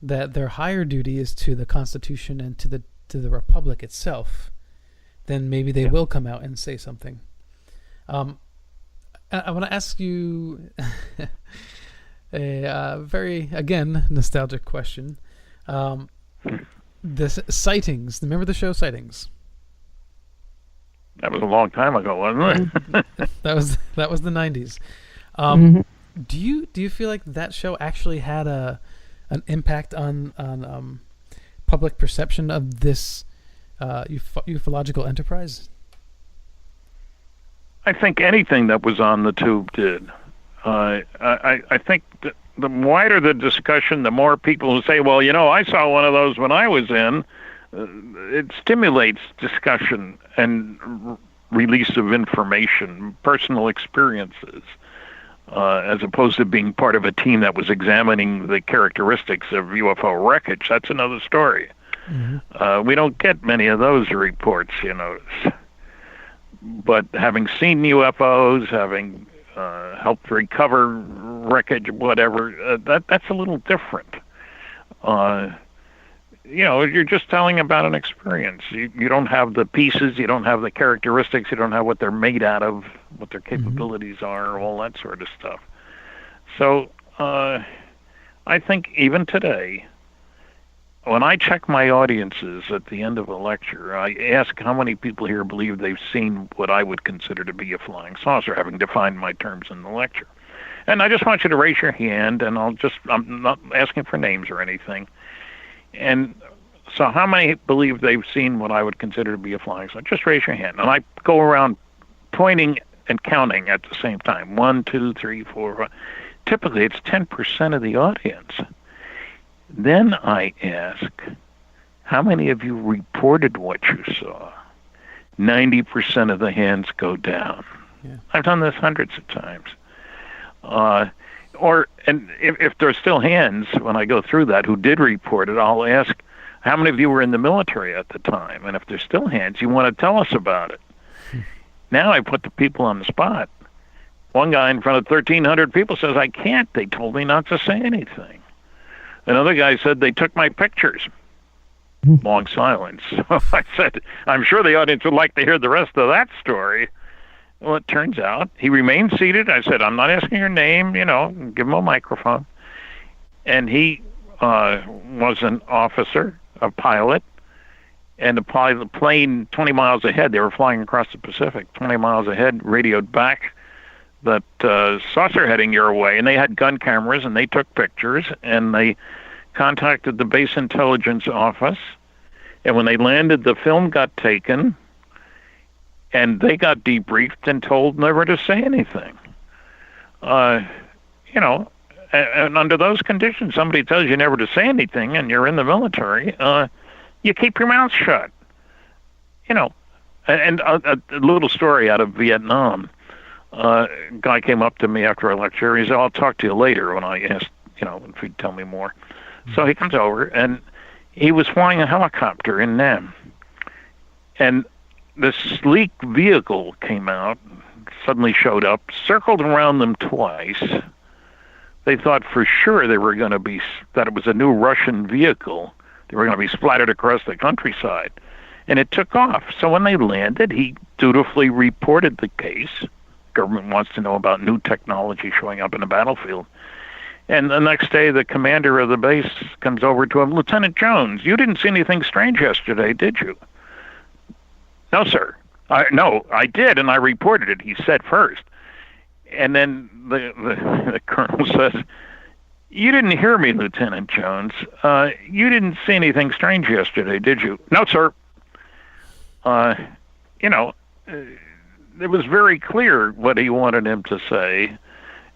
S1: that their higher duty is to the Constitution and to the Republic itself, then maybe they will come out and say something. I want to ask you a very, again, nostalgic question. The sightings. Remember the show Sightings?
S4: That was a long time ago, wasn't it?
S1: That was the 90s. Do you feel like that show actually had an impact on public perception of this ufological enterprise?
S4: I think anything that was on the tube did. I think the wider the discussion, the more people who say, well, I saw one of those when I was in. It stimulates discussion and release of information, personal experiences, as opposed to being part of a team that was examining the characteristics of UFO wreckage. That's another story. Mm-hmm. We don't get many of those reports, But having seen UFOs, having helped recover wreckage, whatever, that's a little different. You're just telling about an experience. You don't have the pieces, you don't have the characteristics, you don't have what they're made out of, what their capabilities are, all that sort of stuff. So I think even today, when I check my audiences at the end of a lecture, I ask how many people here believe they've seen what I would consider to be a flying saucer, having defined my terms in the lecture. And I just want you to raise your hand, and I'm not asking for names or anything. And so how many believe they've seen what I would consider to be a flying saucer? Just raise your hand. And I go around pointing and counting at the same time. 1, 2, 3, 4, 5. Typically, it's 10% of the audience. Then I ask, how many of you reported what you saw? 90% of the hands go down. Yeah. I've done this hundreds of times. And if there's still hands when I go through that who did report it, I'll ask, how many of you were in the military at the time? And if there's still hands, you want to tell us about it. Now I put the people on the spot. One guy in front of 1,300 people says, I can't. They told me not to say anything. Another guy said, they took my pictures. Long silence. So I said, I'm sure the audience would like to hear the rest of that story. Well, it turns out he remained seated. I said, I'm not asking your name, give him a microphone. And he was an officer, a pilot, and the plane 20 miles ahead, they were flying across the Pacific, 20 miles ahead, radioed back that saucer heading your way. And they had gun cameras, and they took pictures, and they contacted the base intelligence office. And when they landed, the film got taken, and they got debriefed and told never to say anything. And under those conditions, somebody tells you never to say anything, and you're in the military, you keep your mouth shut. And a little story out of Vietnam. A guy came up to me after a lecture. He said, I'll talk to you later, when I asked, if he'd tell me more. So he comes over, and he was flying a helicopter in Nam. And this sleek vehicle came out, suddenly showed up, circled around them twice. They thought for sure that it was a new Russian vehicle. They were going to be splattered across the countryside. And it took off. So when they landed, he dutifully reported the case. Government wants to know about new technology showing up in the battlefield. And the next day, the commander of the base comes over to him, Lieutenant Jones, you didn't see anything strange yesterday, did you? No, sir. No, I did, and I reported it, he said first. And then the colonel says, you didn't hear me, Lieutenant Jones. You didn't see anything strange yesterday, did you? No, sir. It was very clear what he wanted him to say.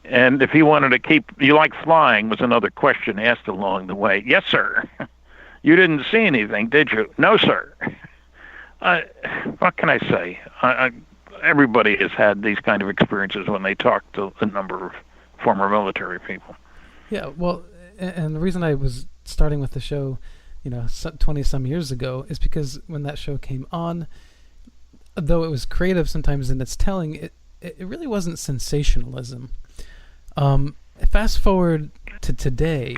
S4: And if he wanted to you like flying was another question asked along the way. Yes, sir. You didn't see anything, did you? No, sir. What can I say? Everybody has had these kind of experiences when they talk to a number of former military people.
S1: Yeah, well, and the reason I was starting with the show, 20-some years ago, is because when that show came on, though it was creative sometimes in its telling, it really wasn't sensationalism. Fast forward to today,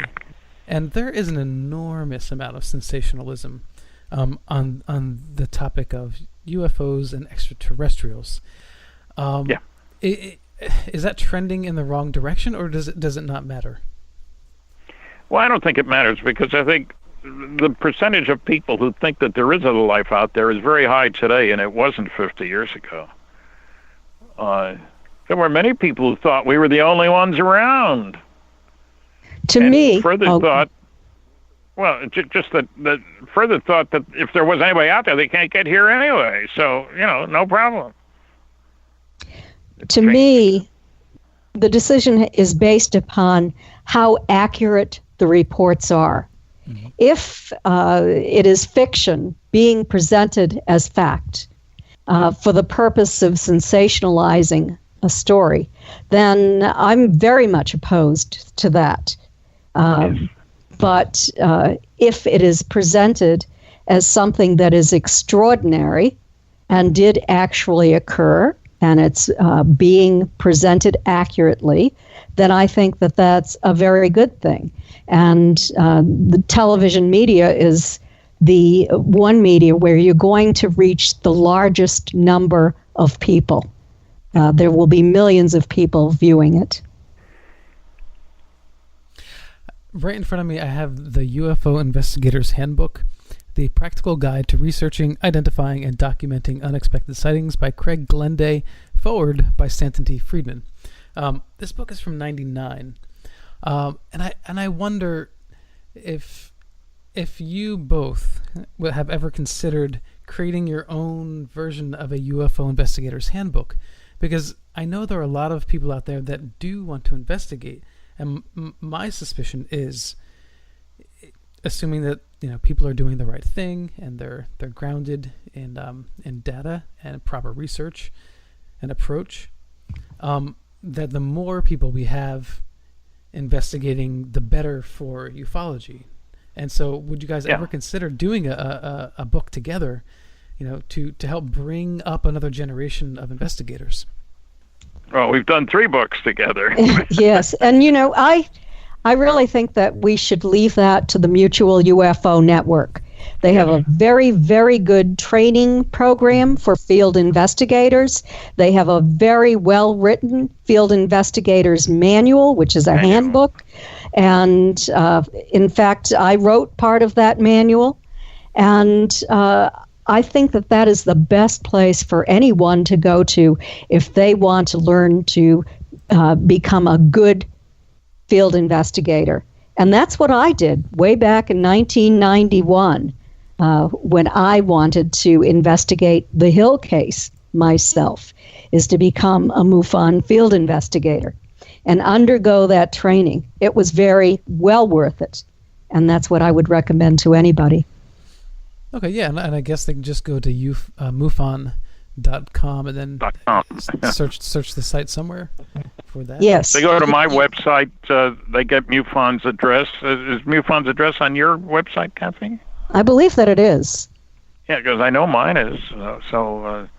S1: and there is an enormous amount of sensationalism on the topic of UFOs and extraterrestrials.
S4: Yeah.
S1: Is that trending in the wrong direction, or does it not matter?
S4: Well, I don't think it matters, because I think the percentage of people who think that there is other life out there is very high today, and it wasn't 50 years ago. There were many people who thought we were the only ones around. Further thought, well, just that further thought that if there was anybody out there, they can't get here anyway. So, no problem.
S3: To me, the decision is based upon how accurate the reports are. Mm-hmm. If it is fiction being presented as fact for the purpose of sensationalizing a story, then I'm very much opposed to that. Yes. But if it is presented as something that is extraordinary and did actually occur, and it's being presented accurately, then I think that that's a very good thing. And the television media is the one media where you're going to reach the largest number of people. There will be millions of people viewing it.
S1: Right in front of me, I have the UFO Investigator's Handbook, the practical guide to researching, identifying, and documenting unexpected sightings by Craig Glenday, forward by Stanton Friedman. This book is from '99, and I wonder if you both have ever considered creating your own version of a UFO investigator's handbook, because I know there are a lot of people out there that do want to investigate, and my suspicion is, assuming that people are doing the right thing and they're grounded in data and proper research and approach, that the more people we have investigating, the better for ufology. And so, would you guys ever consider doing a book together, to help bring up another generation of investigators?
S4: Well, we've done 3 books together.
S3: Yes, and I really think that we should leave that to the Mutual UFO Network. They have a very, very good training program for field investigators. They have a very well-written field investigators manual, which is a handbook. And in fact, I wrote part of that manual. And I think that is the best place for anyone to go to if they want to learn to become a good field investigator. And that's what I did way back in 1991 when I wanted to investigate the Hill case myself, is to become a MUFON field investigator and undergo that training. It was very well worth it. And that's what I would recommend to anybody.
S1: Okay, yeah, and I guess they can just go to MUFON.com and then search the site somewhere for that.
S3: Yes.
S4: They go to my website, they get MUFON's address. Is MUFON's address on your website, Kathleen?
S3: I believe that it is.
S4: Yeah, because I know mine is. So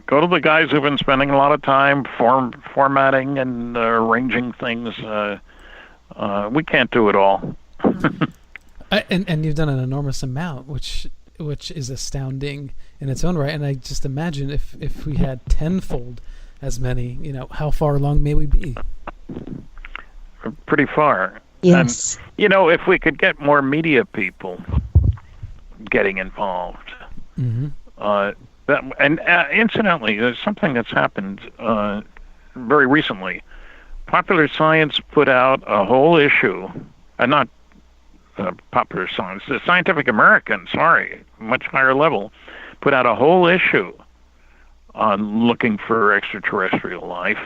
S4: go to the guys who've been spending a lot of time formatting and arranging things. We can't do it all.
S1: And you've done an enormous amount, which is astounding in its own right. And I just imagine if we had tenfold as many, how far along may we be?
S4: Pretty far.
S3: Yes.
S4: And, if we could get more media people getting involved.
S1: Mm-hmm.
S4: Incidentally, there's something that's happened very recently. Popular Science put out a whole issue, not Popular Science, the Scientific American, much higher level, put out a whole issue on looking for extraterrestrial life.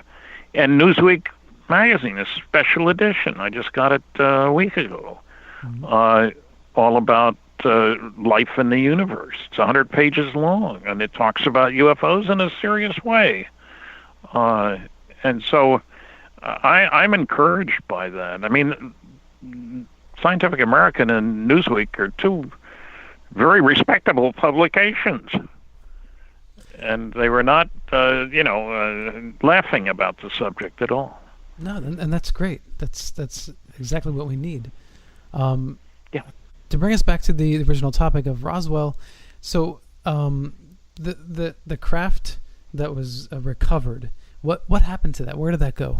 S4: And Newsweek magazine, a special edition, I just got it a week ago, all about life in the universe. It's 100 pages long, and it talks about UFOs in a serious way. And so I'm encouraged by that. I mean, Scientific American and Newsweek are 2 very respectable publications. And they were not, laughing about the subject at all.
S1: No, and that's great. That's exactly what we need. To bring us back to the original topic of Roswell, so the craft that was recovered, what happened to that? Where did that go?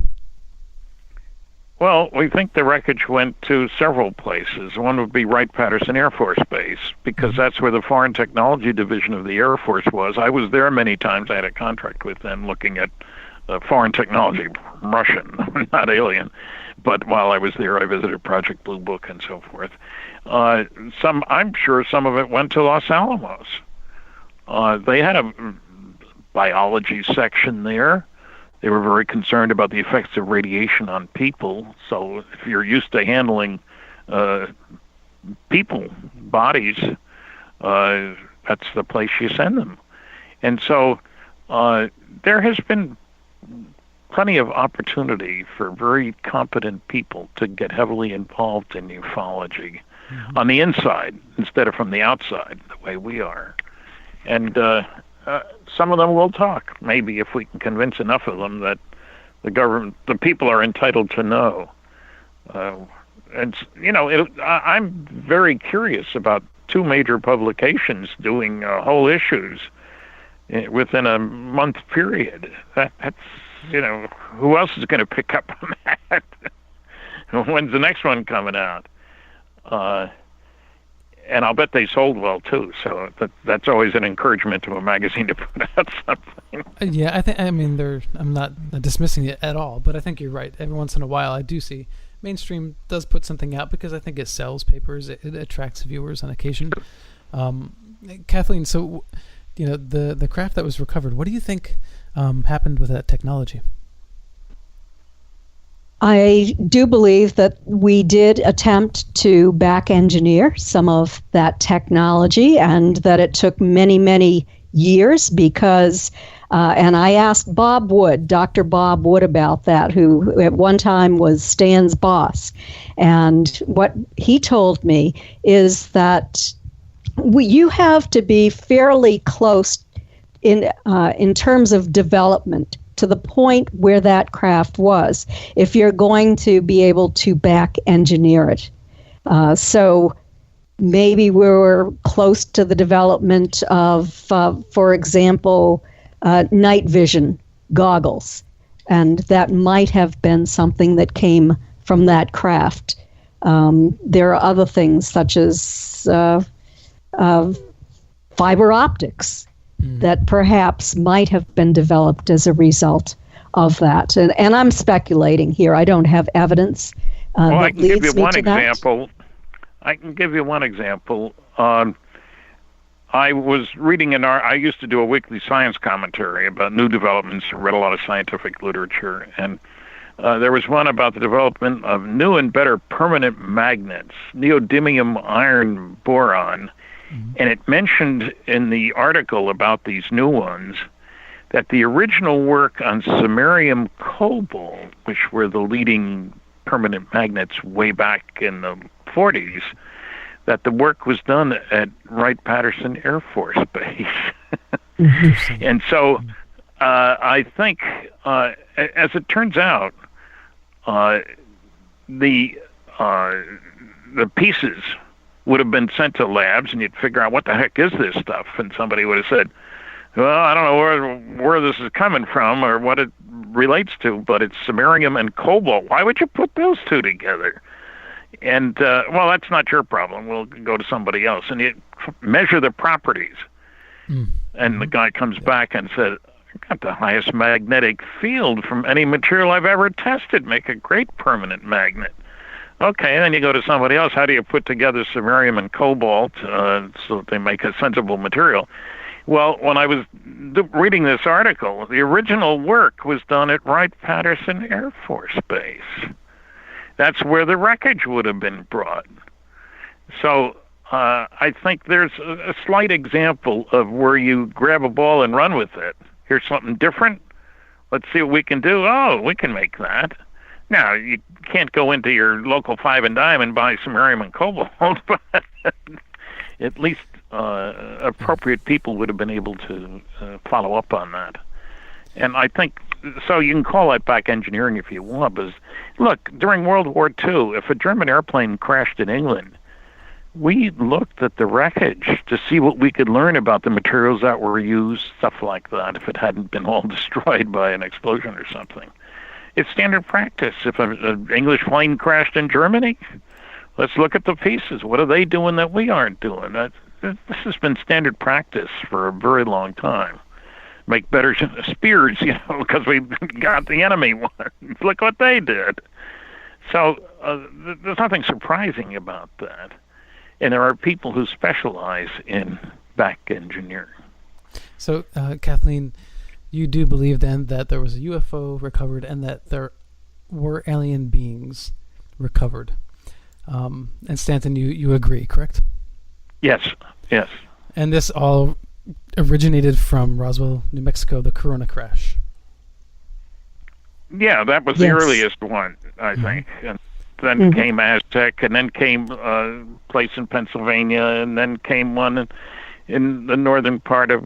S4: Well, we think the wreckage went to several places. One would be Wright-Patterson Air Force Base, because that's where the Foreign Technology Division of the Air Force was. I was there many times. I had a contract with them looking at foreign technology, Russian, not alien. But while I was there, I visited Project Blue Book and so forth. I'm sure some of it went to Los Alamos. They had a biology section there. They were very concerned about the effects of radiation on people. So if you're used to handling people, bodies, that's the place you send them. And so there has been plenty of opportunity for very competent people to get heavily involved in ufology on the inside instead of from the outside, the way we are. And some of them will talk, maybe, if we can convince enough of them that the people are entitled to know. And I'm very curious about 2 major publications doing whole issues within a month period. That's who else is going to pick up on that? When's the next one coming out? And I'll bet they sold well too. So that's always an encouragement to a magazine to put out something.
S1: Yeah, I'm not dismissing it at all, but I think you're right. Every once in a while, I do see mainstream does put something out because I think it sells papers. It attracts viewers on occasion. Kathleen, so the craft that was recovered, what do you think happened with that technology?
S3: I do believe that we did attempt to back engineer some of that technology, and that it took many, many years because, and I asked Bob Wood, Dr. Bob Wood, about that, who at one time was Stan's boss. And what he told me is that you have to be fairly close in terms of development to the point where that craft was, if you're going to be able to back engineer it. So maybe we were close to the development of, for example, night vision goggles, and that might have been something that came from that craft. There are other things such as fiber optics that perhaps might have been developed as a result of that. And I'm speculating here. I don't have evidence
S4: well,
S3: that
S4: I can give you
S3: leads me
S4: one
S3: to that.
S4: example. I can give you one example. I was reading I used to do a weekly science commentary about new developments. I read a lot of scientific literature, and there was one about the development of new and better permanent magnets, neodymium iron boron. And it mentioned in the article about these new ones that the original work on samarium cobalt, which were the leading permanent magnets way back in the 40s, that the work was done at Wright-Patterson Air Force Base. And so I think, as it turns out, the pieces would have been sent to labs, and you'd figure out what the heck is this stuff, and somebody would have said, well, I don't know where this is coming from or what it relates to, but it's samarium and cobalt. Why would you put those two together? And, well, that's not your problem. We'll go to somebody else. And you measure the properties. And the guy comes back and said, I got the highest magnetic field from any material I've ever tested. Make a great permanent magnet. Okay, then you go to somebody else. How do you put together samarium and cobalt so that they make a sensible material? Well, when I was reading this article, the original work was done at Wright-Patterson Air Force Base. That's where the wreckage would have been brought. So I think there's a slight example of where you grab a ball and run with it. Here's something different. Let's see what we can do. Oh, we can make that. Now, you can't go into your local Five and Dime and buy samarium and cobalt, but at least appropriate people would have been able to follow up on that. And I think, so you can call that back engineering if you want, but look, during World War II, if a German airplane crashed in England, we looked at the wreckage to see what we could learn about the materials that were used, stuff like that, if it hadn't been all destroyed by an explosion or something. It's standard practice. If an English plane crashed in Germany, let's look at the pieces. What are they doing that we aren't doing? This has been standard practice for a very long time. Make better spears, because we got the enemy one. Look what they did. So there's nothing surprising about that. And there are people who specialize in back engineering.
S1: So, Kathleen, you do believe then that there was a UFO recovered and that there were alien beings recovered. And Stanton, you agree, correct?
S4: Yes.
S1: And this all originated from Roswell, New Mexico, the Corona crash.
S4: Yeah, that was the earliest one, I think. And then came Aztec, and then came a place in Pennsylvania, and then came one in the northern part of,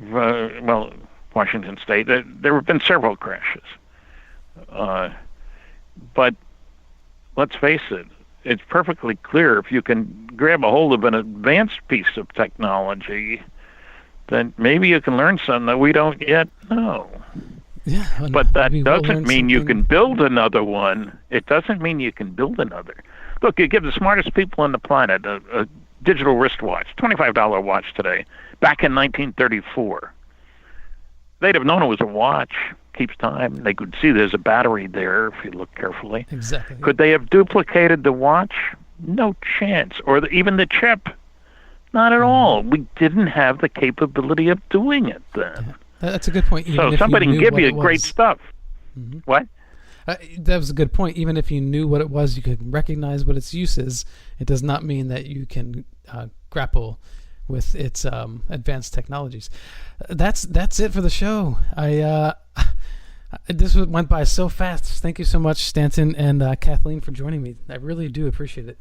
S4: Washington State. There have been several crashes. But let's face it, it's perfectly clear if you can grab a hold of an advanced piece of technology, then maybe you can learn something that we don't yet know.
S1: Yeah,
S4: but that doesn't mean you can build another one. It doesn't mean you can build another. Look, you give the smartest people on the planet a digital wristwatch, $25 watch today, back in 1934. They'd have known it was a watch, keeps time. They could see there's a battery there if you look carefully.
S1: Exactly.
S4: Could they have duplicated the watch? No chance. Or even the chip. Not at all. We didn't have the capability of doing it then.
S1: Yeah. That's a good point.
S4: So somebody can give you great stuff.
S1: Mm-hmm.
S4: What?
S1: That was a good point. Even if you knew what it was, you could recognize what its use is. It does not mean that you can grapple with its advanced technologies. That's it for the show. This went by so fast. Thank you so much, Stanton and Kathleen, for joining me. I really do appreciate it.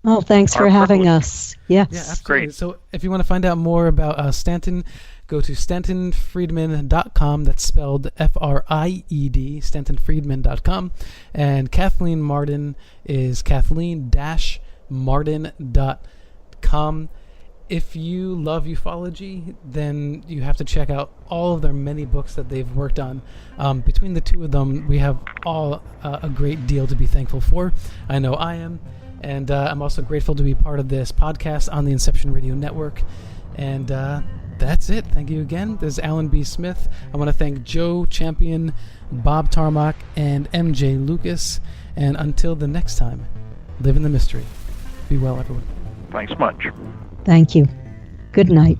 S3: Oh, thanks for having us. Yes.
S1: Yeah, absolutely.
S4: Great.
S1: So if you want to find out more about Stanton, go to stantonfriedman.com. That's spelled F-R-I-E-D, stantonfriedman.com. And Kathleen Marden is kathleen-marden.com. If you love ufology, then you have to check out all of their many books that they've worked on. Between the two of them, we have all a great deal to be thankful for. I know I am. And I'm also grateful to be part of this podcast on the Inception Radio Network. And that's it. Thank you again. This is Alan B. Smith. I want to thank Joe Champion, Bob Tarmac, and MJ Lucas. And until the next time, live in the mystery. Be well, everyone.
S4: Thanks much.
S3: Thank you. Good night.